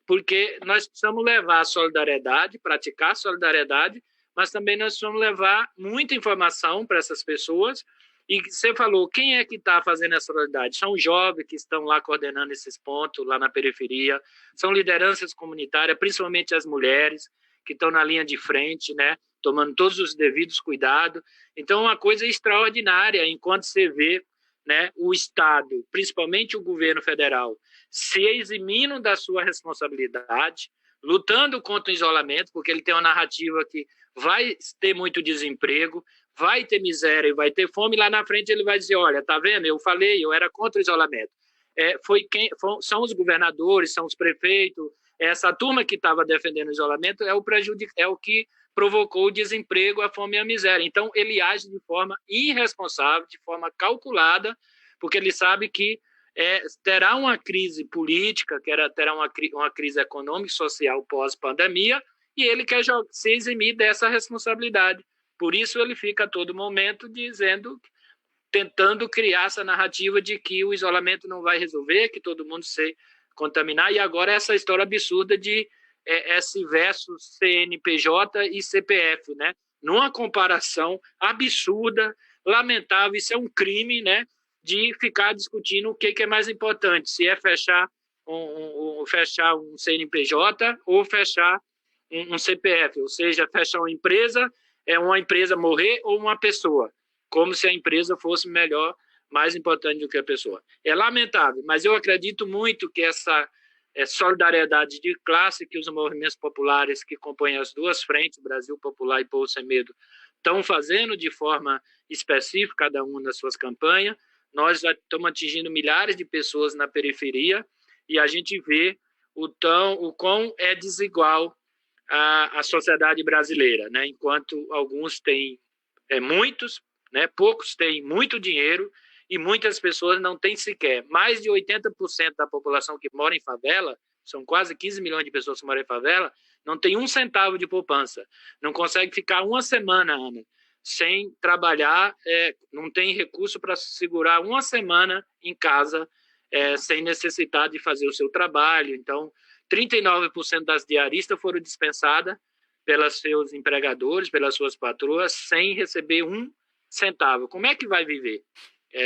porque nós precisamos levar a solidariedade, praticar a solidariedade, mas também nós precisamos levar muita informação para essas pessoas. E você falou, quem é que está fazendo essa solidariedade? São jovens que estão lá coordenando esses pontos, lá na periferia, são lideranças comunitárias, principalmente as mulheres, que estão na linha de frente, né, tomando todos os devidos cuidados. Então, é uma coisa extraordinária, enquanto você vê, né, o Estado, principalmente o governo federal, se eximindo da sua responsabilidade, lutando contra o isolamento, porque ele tem uma narrativa que vai ter muito desemprego, vai ter miséria e vai ter fome, lá na frente ele vai dizer, olha, tá vendo, eu falei, eu era contra o isolamento. São os governadores, são os prefeitos, essa turma que estava defendendo o isolamento é o que provocou o desemprego, a fome e a miséria. Então, ele age de forma irresponsável, de forma calculada, porque ele sabe que terá uma crise política, terá uma crise econômica e social pós-pandemia, e ele quer se eximir dessa responsabilidade. Por isso, ele fica a todo momento tentando criar essa narrativa de que o isolamento não vai resolver, que todo mundo se contaminar, e agora essa história absurda de S versus CNPJ e CPF, né? Numa comparação absurda, lamentável, isso é um crime, né? De ficar discutindo o que é mais importante, se é fechar um CNPJ ou fechar um CPF, ou seja, fechar uma empresa morrer ou uma pessoa, como se a empresa fosse melhor, mais importante do que a pessoa. É lamentável, mas eu acredito muito que essa solidariedade de classe que os movimentos populares que compõem as duas frentes, Brasil Popular e Povo Sem Medo, estão fazendo de forma específica, cada um nas suas campanhas. Nós já estamos atingindo milhares de pessoas na periferia e a gente vê o quão é desigual a sociedade brasileira, né? Enquanto alguns têm muitos, né? Poucos têm muito dinheiro e muitas pessoas não têm sequer. Mais de 80% da população que mora em favela, são quase 15 milhões de pessoas que moram em favela, não tem um centavo de poupança, não consegue ficar uma semana, Ana, sem trabalhar, não tem recurso para segurar uma semana em casa, sem necessidade de fazer o seu trabalho. Então, 39% das diaristas foram dispensadas pelos seus empregadores, pelas suas patroas, sem receber um centavo. Como é que vai viver?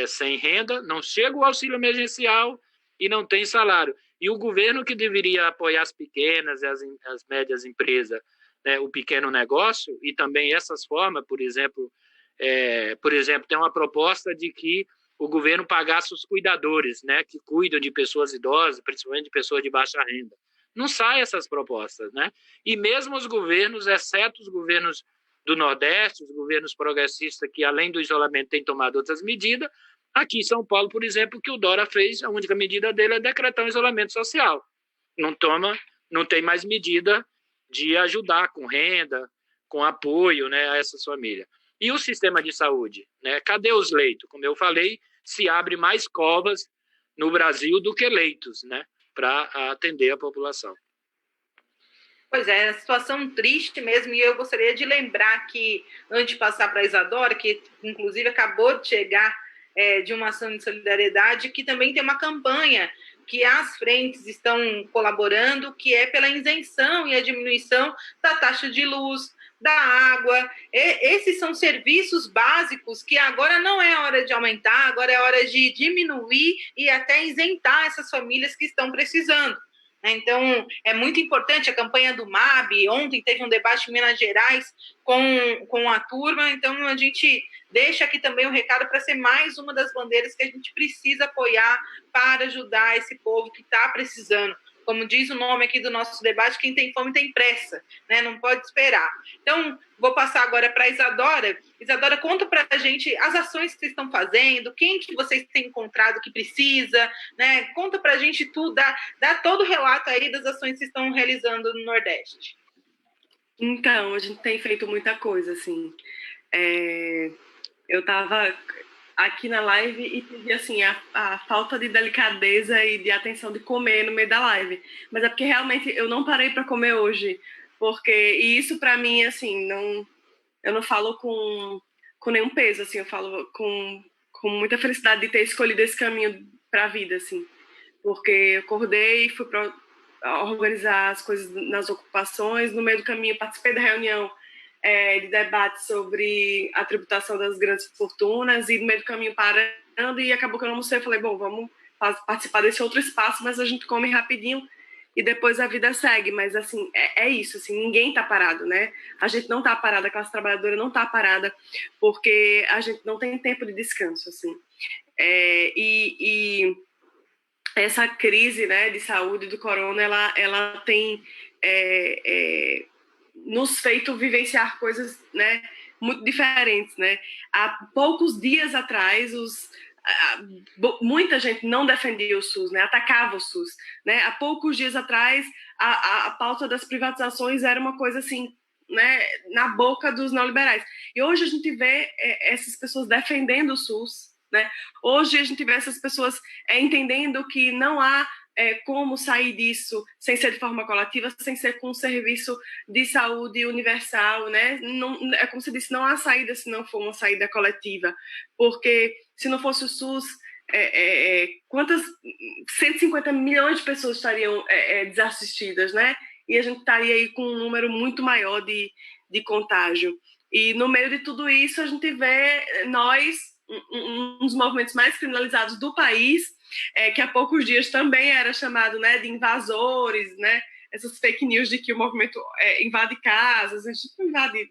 Sem renda, não chega o auxílio emergencial e não tem salário. E o governo que deveria apoiar as pequenas e as médias empresas, né, o pequeno negócio, e também essas formas, por exemplo, tem uma proposta de que o governo pagasse os cuidadores, né, que cuidam de pessoas idosas, principalmente de pessoas de baixa renda. Não saem essas propostas, né? E mesmo os governos, exceto os governos do Nordeste, os governos progressistas que, além do isolamento, têm tomado outras medidas, aqui em São Paulo, por exemplo, o que o Dória fez, a única medida dele é decretar um isolamento social. Não tem mais medida de ajudar com renda, com apoio, né, a essas famílias. E o sistema de saúde, né? Cadê os leitos? Como eu falei, se abre mais covas no Brasil do que leitos, né, para atender a população. Pois é, a situação triste mesmo, e eu gostaria de lembrar que, antes de passar para a Isadora, que inclusive acabou de chegar de uma ação de solidariedade, que também tem uma campanha que as frentes estão colaborando, que é pela isenção e a diminuição da taxa de luz, da água. Esses são serviços básicos que agora não é hora de aumentar, agora é hora de diminuir e até isentar essas famílias que estão precisando. Então, é muito importante a campanha do MAB. Ontem teve um debate em Minas Gerais com a turma, então a gente deixa aqui também um recado para ser mais uma das bandeiras que a gente precisa apoiar para ajudar esse povo que está precisando. Como diz o nome aqui do nosso debate, quem tem fome tem pressa, né? Não pode esperar. Então, vou passar agora para a Isadora. Isadora, conta para a gente as ações que vocês estão fazendo, quem que vocês têm encontrado que precisa, né? Conta para a gente tudo, dá todo o relato aí das ações que vocês estão realizando no Nordeste. Então, a gente tem feito muita coisa, assim. Eu estava aqui na live e pedir assim, a falta de delicadeza e de atenção de comer no meio da live. Mas é porque realmente eu não parei para comer hoje. E isso para mim, assim, eu não falo com nenhum peso, assim, eu falo com muita felicidade de ter escolhido esse caminho para a vida, assim. Porque eu acordei, fui para organizar as coisas nas ocupações, no meio do caminho participei da reunião de debate sobre a tributação das grandes fortunas e no meio do caminho parando e acabou que eu não almocei. Eu falei, bom, vamos participar desse outro espaço, mas a gente come rapidinho e depois a vida segue. Mas, assim, é isso, assim, ninguém tá parado, né? A gente não tá parada, a classe trabalhadora não tá parada porque a gente não tem tempo de descanso, assim. E essa crise, né, de saúde do corona, ela tem nos feito vivenciar coisas, né, muito diferentes, né? Há poucos dias atrás, muita gente não defendia o SUS, né? Atacava o SUS, né? Há poucos dias atrás, a pauta das privatizações era uma coisa assim, né, na boca dos neoliberais. E hoje a gente vê essas pessoas defendendo o SUS, né? Hoje a gente vê essas pessoas entendendo que não há como sair disso sem ser de forma coletiva, sem ser com um serviço de saúde universal, né? Não, é como se disse, não há saída se não for uma saída coletiva, porque se não fosse o SUS, quantas 150 milhões de pessoas estariam desassistidas, né? E a gente estaria aí com um número muito maior de contágio. E no meio de tudo isso, a gente vê um dos movimentos mais criminalizados do país, que há poucos dias também era chamado, né, de invasores, né, essas fake news de que o movimento invade casas. A gente não invade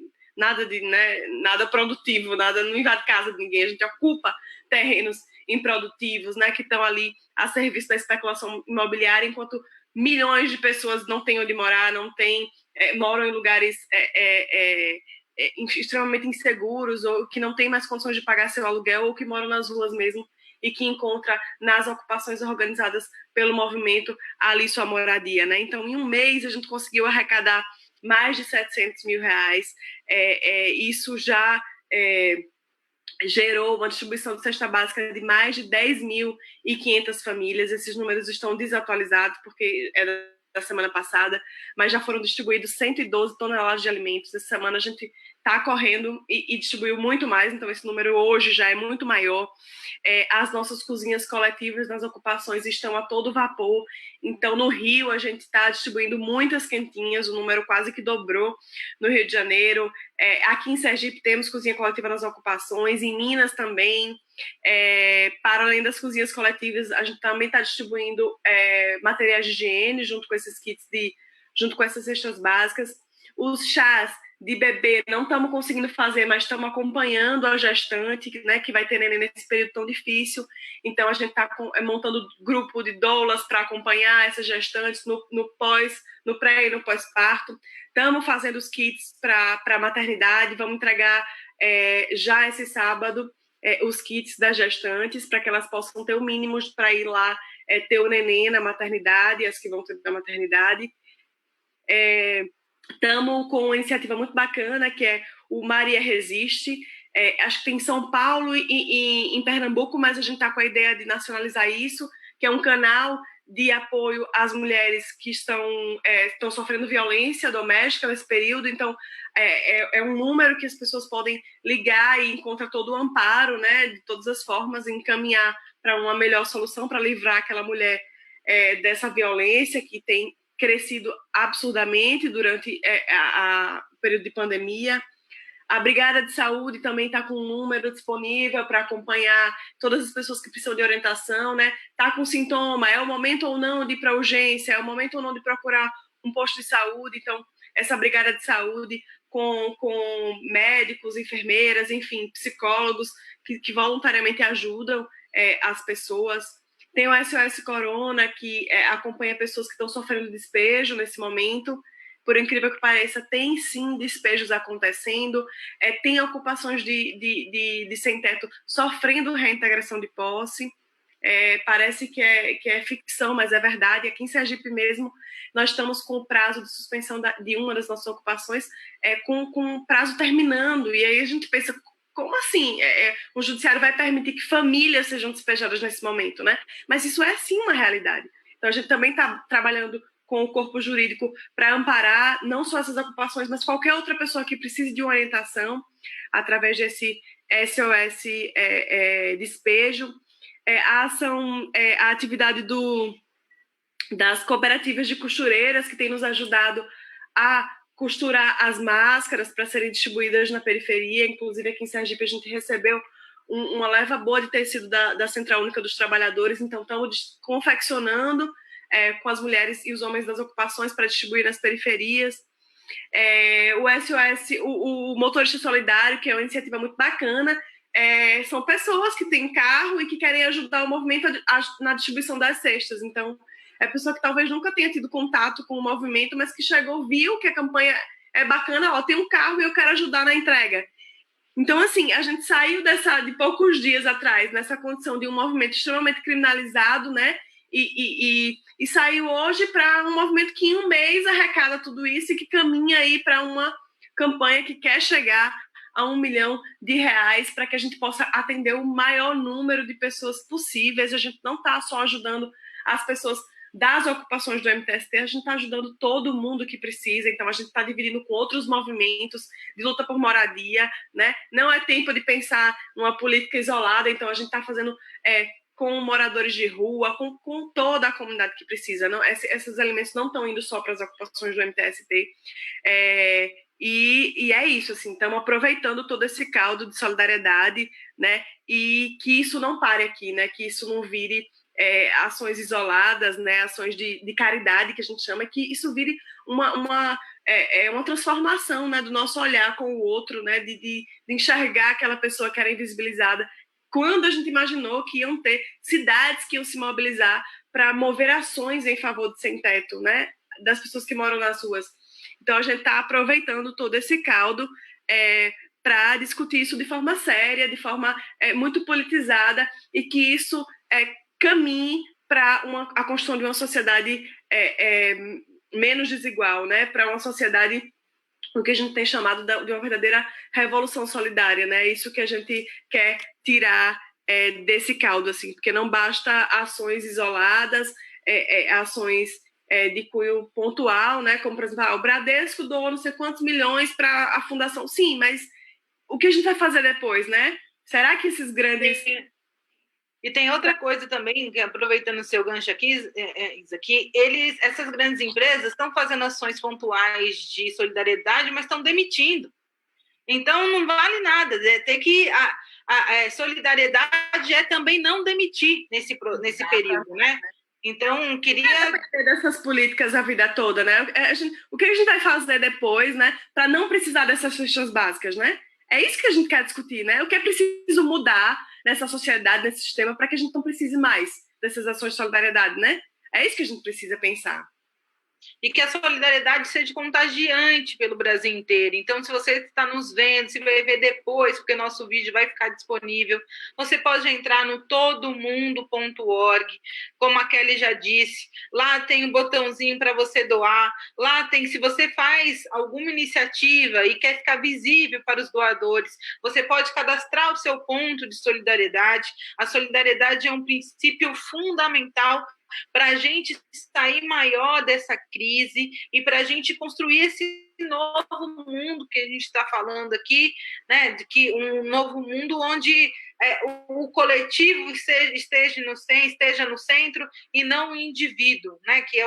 nada produtivo, não invade casa de ninguém, a gente ocupa terrenos improdutivos, né, que estão ali a serviço da especulação imobiliária, enquanto milhões de pessoas não têm onde morar, moram em lugares extremamente inseguros, ou que não têm mais condições de pagar seu aluguel, ou que moram nas ruas mesmo, e que encontra nas ocupações organizadas pelo movimento ali sua moradia, né? Então, em um mês, a gente conseguiu arrecadar mais de 700 mil reais. Isso já gerou uma distribuição de cesta básica de mais de 10.500 famílias. Esses números estão desatualizados, porque era da semana passada, mas já foram distribuídos 112 toneladas de alimentos. Essa semana a gente está correndo e distribuiu muito mais, então esse número hoje já é muito maior. As nossas cozinhas coletivas nas ocupações estão a todo vapor, então no Rio a gente está distribuindo muitas quentinhas, o número quase que dobrou no Rio de Janeiro. Aqui em Sergipe temos cozinha coletiva nas ocupações, em Minas também. Para além das cozinhas coletivas, a gente também está distribuindo materiais de higiene junto com esses kits, junto com essas cestas básicas. Os chás de bebê não estamos conseguindo fazer, mas estamos acompanhando a gestante, né, que vai ter neném nesse período tão difícil. Então a gente está montando grupo de doulas para acompanhar essas gestantes no pré e no pós-parto. Estamos fazendo os kits para a maternidade, vamos entregar já esse sábado os kits das gestantes, para que elas possam ter o mínimo para ir lá ter o neném na maternidade, as que vão ter na maternidade. Estamos com uma iniciativa muito bacana, que é o Maria Resiste. Acho que tem em São Paulo e em Pernambuco, mas a gente está com a ideia de nacionalizar isso, que é um canal de apoio às mulheres que estão sofrendo violência doméstica nesse período. Então, é um número que as pessoas podem ligar e encontrar todo o amparo, né, de todas as formas, encaminhar para uma melhor solução, para livrar aquela mulher dessa violência que tem crescido absurdamente durante o período de pandemia. A Brigada de Saúde também está com um número disponível para acompanhar todas as pessoas que precisam de orientação, né? Está com sintoma, é o momento ou não de ir para a urgência, é o momento ou não de procurar um posto de saúde. Então, essa Brigada de Saúde com médicos, enfermeiras, enfim, psicólogos que voluntariamente ajudam as pessoas. Tem o SOS Corona, que acompanha pessoas que estão sofrendo despejo nesse momento. Por incrível que pareça, tem sim despejos acontecendo, tem ocupações de sem-teto sofrendo reintegração de posse. Parece que é ficção, mas é verdade. Aqui em Sergipe mesmo, nós estamos com o prazo de suspensão de uma das nossas ocupações com o prazo terminando. E aí a gente pensa, como assim? O judiciário vai permitir que famílias sejam despejadas nesse momento, né? Mas isso é sim uma realidade. Então a gente também está trabalhando com o corpo jurídico para amparar não só essas ocupações, mas qualquer outra pessoa que precise de uma orientação através desse SOS despejo. A atividade das cooperativas de costureiras, que tem nos ajudado a costurar as máscaras para serem distribuídas na periferia. Inclusive, aqui em Sergipe, a gente recebeu uma leva boa de tecido da Central Única dos Trabalhadores, então estamos confeccionando com as mulheres e os homens das ocupações para distribuir nas periferias. O SOS, o Motorista Solidário, que é uma iniciativa muito bacana, são pessoas que têm carro e que querem ajudar o movimento na distribuição das cestas. Então, é pessoa que talvez nunca tenha tido contato com o movimento, mas que chegou, viu que a campanha é bacana, tem um carro e eu quero ajudar na entrega. Então, assim, a gente saiu de poucos dias atrás, nessa condição de um movimento extremamente criminalizado, né? E saiu hoje para um movimento que em um mês arrecada tudo isso e que caminha aí para uma campanha que quer chegar a R$1 milhão para que a gente possa atender o maior número de pessoas possíveis. A gente não está só ajudando as pessoas das ocupações do MTST, a gente está ajudando todo mundo que precisa. Então a gente está dividindo com outros movimentos de luta por moradia, né? Não é tempo de pensar numa política isolada, então a gente está fazendo com moradores de rua, com toda a comunidade que precisa. Não, esses alimentos não estão indo só para as ocupações do MTST. E é isso, assim, estamos aproveitando todo esse caldo de solidariedade, né? E que isso não pare aqui, né? Que isso não vire ações isoladas, né? Ações de caridade, que a gente chama, que isso vire uma transformação, né? Do nosso olhar com o outro, né? De enxergar aquela pessoa que era invisibilizada. Quando a gente imaginou que iam ter cidades que iam se mobilizar para mover ações em favor de sem-teto, né? Das pessoas que moram nas ruas. Então, a gente está aproveitando todo esse caldo para discutir isso de forma séria, de forma muito politizada, e que isso caminhe para a construção de uma sociedade menos desigual, né? Para uma sociedade, o que a gente tem chamado de uma verdadeira revolução solidária, né? Isso que a gente quer tirar desse caldo, assim, porque não basta ações isoladas, ações de cunho pontual, né? Como, por exemplo, o Bradesco doou não sei quantos milhões para a fundação. Sim, mas o que a gente vai fazer depois, né? Será que esses grandes... E tem outra coisa também, aproveitando o seu gancho aqui, essas grandes empresas estão fazendo ações pontuais de solidariedade, mas estão demitindo. Então, não vale nada. Solidariedade é também não demitir nesse período, né? Então, queria... dessas políticas a vida toda, né? O que a gente vai fazer depois, né? Para não precisar dessas cestas básicas, né? É isso que a gente quer discutir, né? O que é preciso mudar nessa sociedade, nesse sistema, para que a gente não precise mais dessas ações de solidariedade, né? É isso que a gente precisa pensar. E que a solidariedade seja contagiante pelo Brasil inteiro. Então, se você está nos vendo, se vai ver depois, porque nosso vídeo vai ficar disponível, você pode entrar no todomundo.org, como a Kelly já disse, lá tem um botãozinho para você doar, lá tem, se você faz alguma iniciativa e quer ficar visível para os doadores, você pode cadastrar o seu ponto de solidariedade. A solidariedade é um princípio fundamental para a gente sair maior dessa crise e para a gente construir esse novo mundo que a gente está falando aqui, né? De que um novo mundo onde o coletivo esteja no centro e não o indivíduo, né? Que é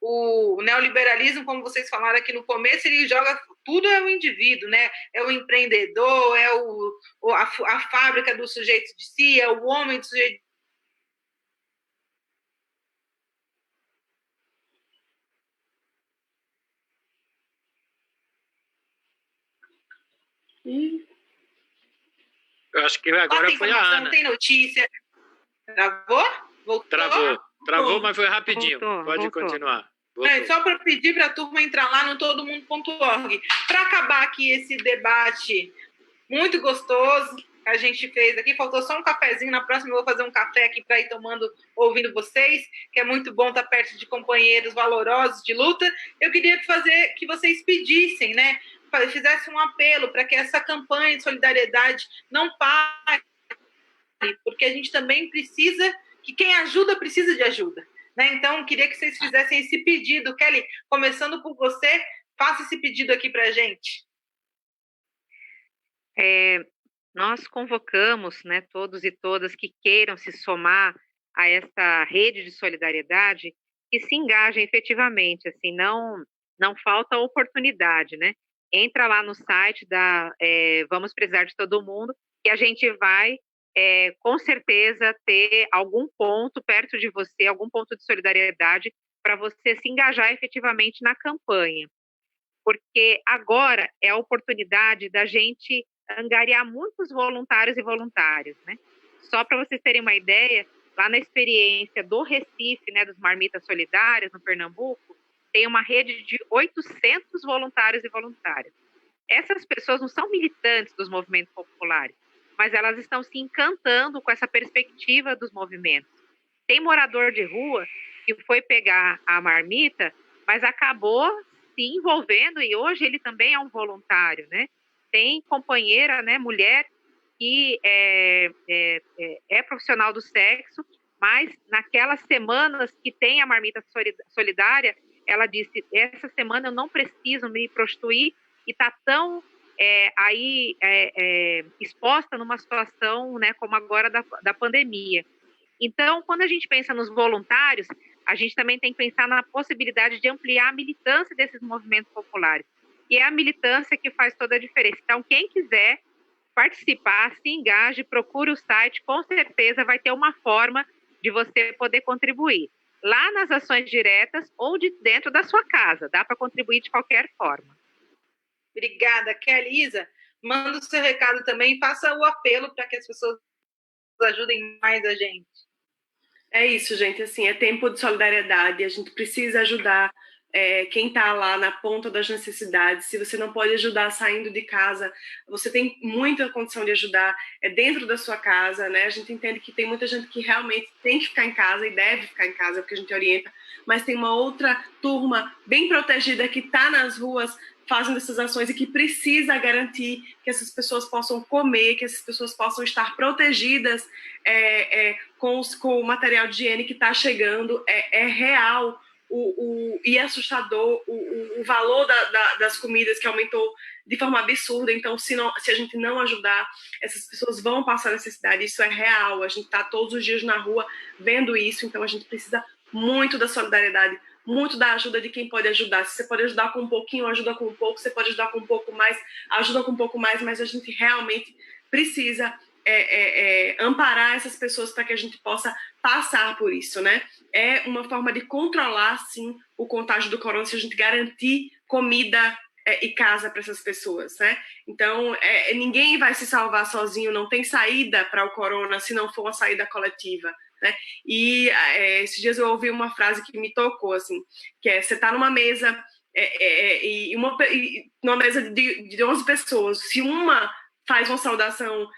o neoliberalismo, como vocês falaram aqui no começo, ele joga tudo o indivíduo, né? É o empreendedor, a fábrica do sujeito de si, é o homem do sujeito. Eu acho que agora foi a Ana. Tem notícia. Travou? Voltou? Travou, mas foi rapidinho. Pode continuar. Só para pedir para a turma entrar lá no todomundo.org. Para acabar aqui esse debate muito gostoso que a gente fez aqui, faltou só um cafezinho. Na próxima eu vou fazer um café aqui para ir tomando, ouvindo vocês, que é muito bom estar perto de companheiros valorosos de luta. Eu queria fazer que vocês pedissem, né? fizesse um apelo para que essa campanha de solidariedade não pare, porque a gente também precisa, que quem ajuda precisa de ajuda, né? Então, queria que vocês fizessem esse pedido. Kelly, começando por você, faça esse pedido aqui para a gente. Nós convocamos, né, todos e todas que queiram se somar a essa rede de solidariedade, que se engajem efetivamente, assim, não falta oportunidade, né? Entra lá no site da Vamos Precisar de Todo Mundo, e a gente vai, com certeza, ter algum ponto perto de você, algum ponto de solidariedade, para você se engajar efetivamente na campanha. Porque agora é a oportunidade da gente angariar muitos voluntários e voluntárias, né? Só para vocês terem uma ideia, lá na experiência do Recife, né, dos Marmitas Solidárias, no Pernambuco, tem uma rede de 800 voluntários e voluntárias. Essas pessoas não são militantes dos movimentos populares, mas elas estão se encantando com essa perspectiva dos movimentos. Tem morador de rua que foi pegar a marmita, mas acabou se envolvendo, e hoje ele também é um voluntário, né? Tem companheira, né, mulher, que é profissional do sexo, mas naquelas semanas que tem a marmita solidária, ela disse, essa semana eu não preciso me prostituir, e está tão exposta numa situação, né, como agora da pandemia. Então, quando a gente pensa nos voluntários, a gente também tem que pensar na possibilidade de ampliar a militância desses movimentos populares. E é a militância que faz toda a diferença. Então, quem quiser participar, se engaje, procure o site, com certeza vai ter uma forma de você poder contribuir. Lá nas ações diretas ou de dentro da sua casa, dá para contribuir de qualquer forma. Obrigada, Kelly. Isa, manda o seu recado também, faça o apelo para que as pessoas ajudem mais a gente. É isso, gente, assim, é tempo de solidariedade, a gente precisa ajudar quem está lá na ponta das necessidades. Se você não pode ajudar saindo de casa, você tem muita condição de ajudar dentro da sua casa, né? A gente entende que tem muita gente que realmente tem que ficar em casa e deve ficar em casa, porque a gente orienta, mas tem uma outra turma bem protegida que está nas ruas fazendo essas ações e que precisa garantir que essas pessoas possam comer, que essas pessoas possam estar protegidas com o material de higiene que está chegando. É real e assustador o valor das comidas, que aumentou de forma absurda. Então, se a gente não ajudar, essas pessoas vão passar necessidade. Isso é real, a gente está todos os dias na rua vendo isso. Então, a gente precisa muito da solidariedade, muito da ajuda de quem pode ajudar. Se você pode ajudar com um pouquinho, ajuda com um pouco. Você pode ajudar com um pouco mais, ajuda com um pouco mais. Mas a gente realmente precisa amparar essas pessoas para que a gente possa passar por isso, né? É uma forma de controlar, sim, o contágio do corona, se a gente garantir comida e casa para essas pessoas, né? Então, ninguém vai se salvar sozinho, não tem saída para o corona se não for uma saída coletiva, né? E esses dias eu ouvi uma frase que me tocou, assim, que é: você está numa mesa, numa mesa de 11 pessoas, se uma faz uma saudação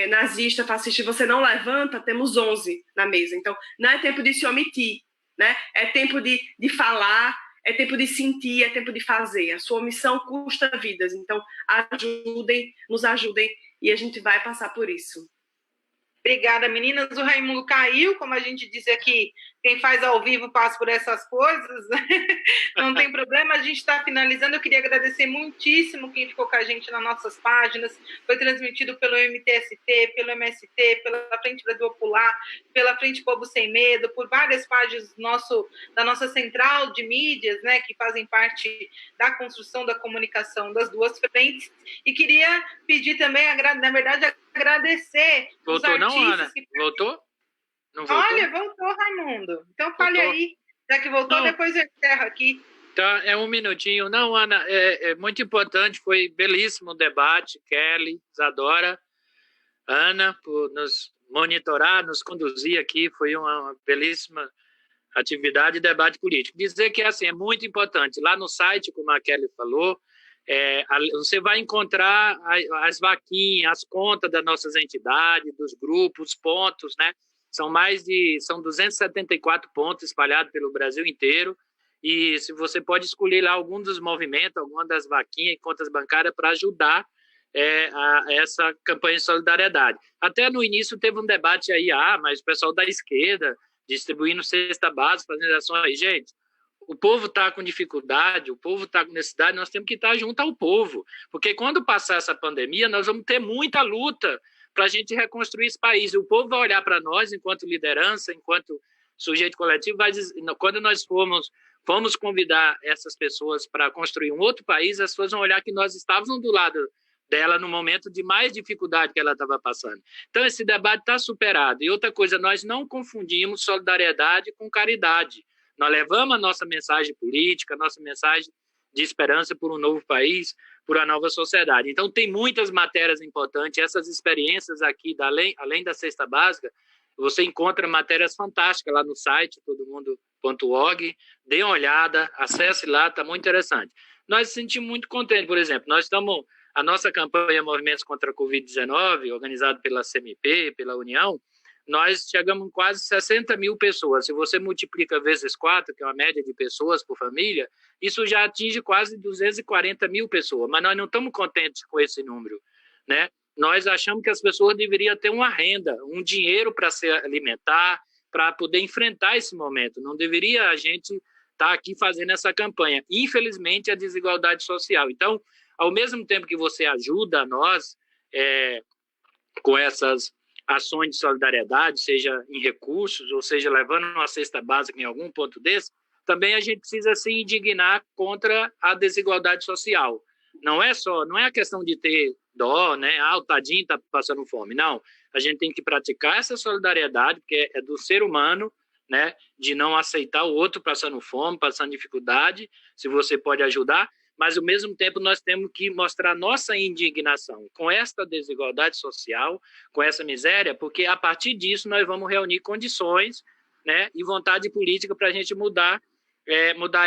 nazista, fascista, e você não levanta, temos 11 na mesa. Então, não é tempo de se omitir, né? É tempo de falar, é tempo de sentir, é tempo de fazer. A sua omissão custa vidas. Então, nos ajudem, e a gente vai passar por isso. Obrigada, meninas. O Raimundo caiu, como a gente disse aqui, quem faz ao vivo passa por essas coisas, não tem problema, a gente está finalizando. Eu queria agradecer muitíssimo quem ficou com a gente nas nossas páginas, foi transmitido pelo MTST, pelo MST, pela Frente Brasil Popular, pela Frente Povo Sem Medo, por várias páginas da nossa central de mídias, né, que fazem parte da construção da comunicação das duas frentes, e queria pedir também, na verdade, agradecer os artistas. Ana? Voltou? Não voltou? Olha, voltou, Raimundo. Então fale aí. Já que voltou, depois eu encerro aqui. Tá, um minutinho. Não, Ana, é muito importante, foi belíssimo o debate, Kelly, Isadora, Ana, por nos monitorar, nos conduzir aqui, foi uma belíssima atividade e debate político. Dizer que assim, é muito importante, lá no site, como a Kelly falou, você vai encontrar as vaquinhas, as contas das nossas entidades, dos grupos, pontos, né? São 274 pontos espalhados pelo Brasil inteiro, e se você pode escolher lá algum dos movimentos, alguma das vaquinhas e contas bancárias para ajudar a essa campanha de solidariedade. Até no início teve um debate aí, mas o pessoal da esquerda distribuindo cesta básica, fazendo ações. Gente, o povo está com dificuldade, o povo está com necessidade, nós temos que estar junto ao povo, porque quando passar essa pandemia, nós vamos ter muita luta para a gente reconstruir esse país. O povo vai olhar para nós enquanto liderança, enquanto sujeito coletivo, vai dizer, quando nós fomos convidar essas pessoas para construir um outro país, as pessoas vão olhar que nós estávamos do lado dela no momento de mais dificuldade que ela estava passando. Então, esse debate está superado. E outra coisa, nós não confundimos solidariedade com caridade. Nós levamos a nossa mensagem política, a nossa mensagem de esperança por um novo país, por uma nova sociedade. Então, tem muitas matérias importantes. Essas experiências aqui, além da cesta básica, você encontra matérias fantásticas lá no site, todomundo.org. Dê uma olhada, acesse lá, está muito interessante. Nós nos sentimos muito contentes, por exemplo, a nossa campanha Movimentos contra a Covid-19, organizada pela CMP, pela União, nós chegamos a quase 60 mil pessoas. Se você multiplica vezes 4, que é uma média de pessoas por família, isso já atinge quase 240 mil pessoas. Mas nós não estamos contentes com esse número, né? Nós achamos que as pessoas deveriam ter uma renda, um dinheiro para se alimentar, para poder enfrentar esse momento. Não deveria a gente estar aqui fazendo essa campanha. Infelizmente, a desigualdade social. Então, ao mesmo tempo que você ajuda a nós com essas ações de solidariedade, seja em recursos, ou seja, levando uma cesta básica em algum ponto desse, também a gente precisa se indignar contra a desigualdade social. Não é a questão de ter dó, né? O tadinho está passando fome. Não, a gente tem que praticar essa solidariedade, porque é do ser humano, né? De não aceitar o outro passando fome, passando dificuldade, se você pode ajudar, mas, ao mesmo tempo, nós temos que mostrar nossa indignação com esta desigualdade social, com essa miséria, porque, a partir disso, nós vamos reunir condições, né, e vontade política para a gente mudar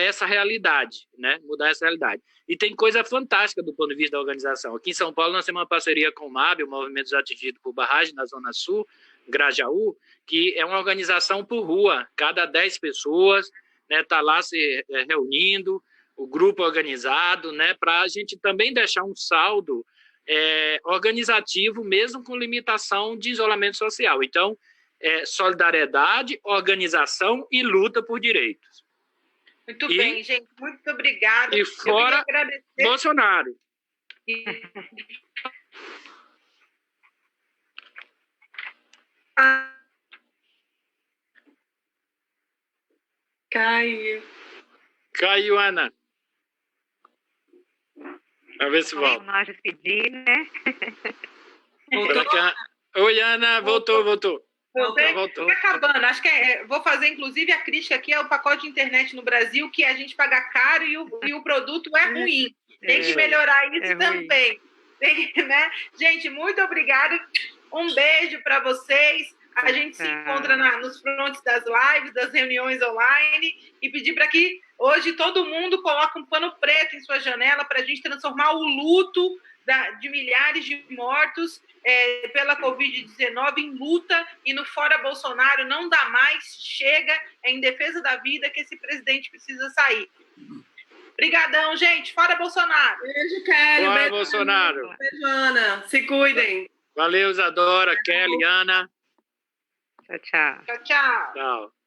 essa realidade, né, mudar essa realidade. E tem coisa fantástica do ponto de vista da organização. Aqui em São Paulo, nós temos uma parceria com o MAB, o Movimento Atingido por Barragem, na Zona Sul, Grajaú, que é uma organização por rua. Cada 10 pessoas tá lá se reunindo, o grupo organizado, né, para a gente também deixar um saldo organizativo, mesmo com limitação de isolamento social. Então, solidariedade, organização e luta por direitos. Muito bem, gente, muito obrigada. E fora Bolsonaro. Caiu, Ana. Vamos ver se volta. Nós despedir, né? Oi, Ana, voltou. Voltou. Tá acabando. Acho que vou fazer, inclusive, a crítica aqui ao pacote de internet no Brasil, que a gente paga caro e o produto é ruim. Tem que melhorar isso também. Né? Gente, muito obrigada. Um beijo para vocês. A gente se encontra nos frontes das lives, das reuniões online, e pedir para que hoje todo mundo coloque um pano preto em sua janela para a gente transformar o luto de milhares de mortos pela Covid-19 em luta, e no Fora Bolsonaro não dá mais, chega, é em defesa da vida que esse presidente precisa sair. Obrigadão, gente. Fora Bolsonaro. Beijo, Kelly. Fora beijo, Bolsonaro. Beijo, Ana. Se cuidem. Valeu, Isadora, Kelly, Ana. Tchau, tchau. Tchau, tchau. Tchau.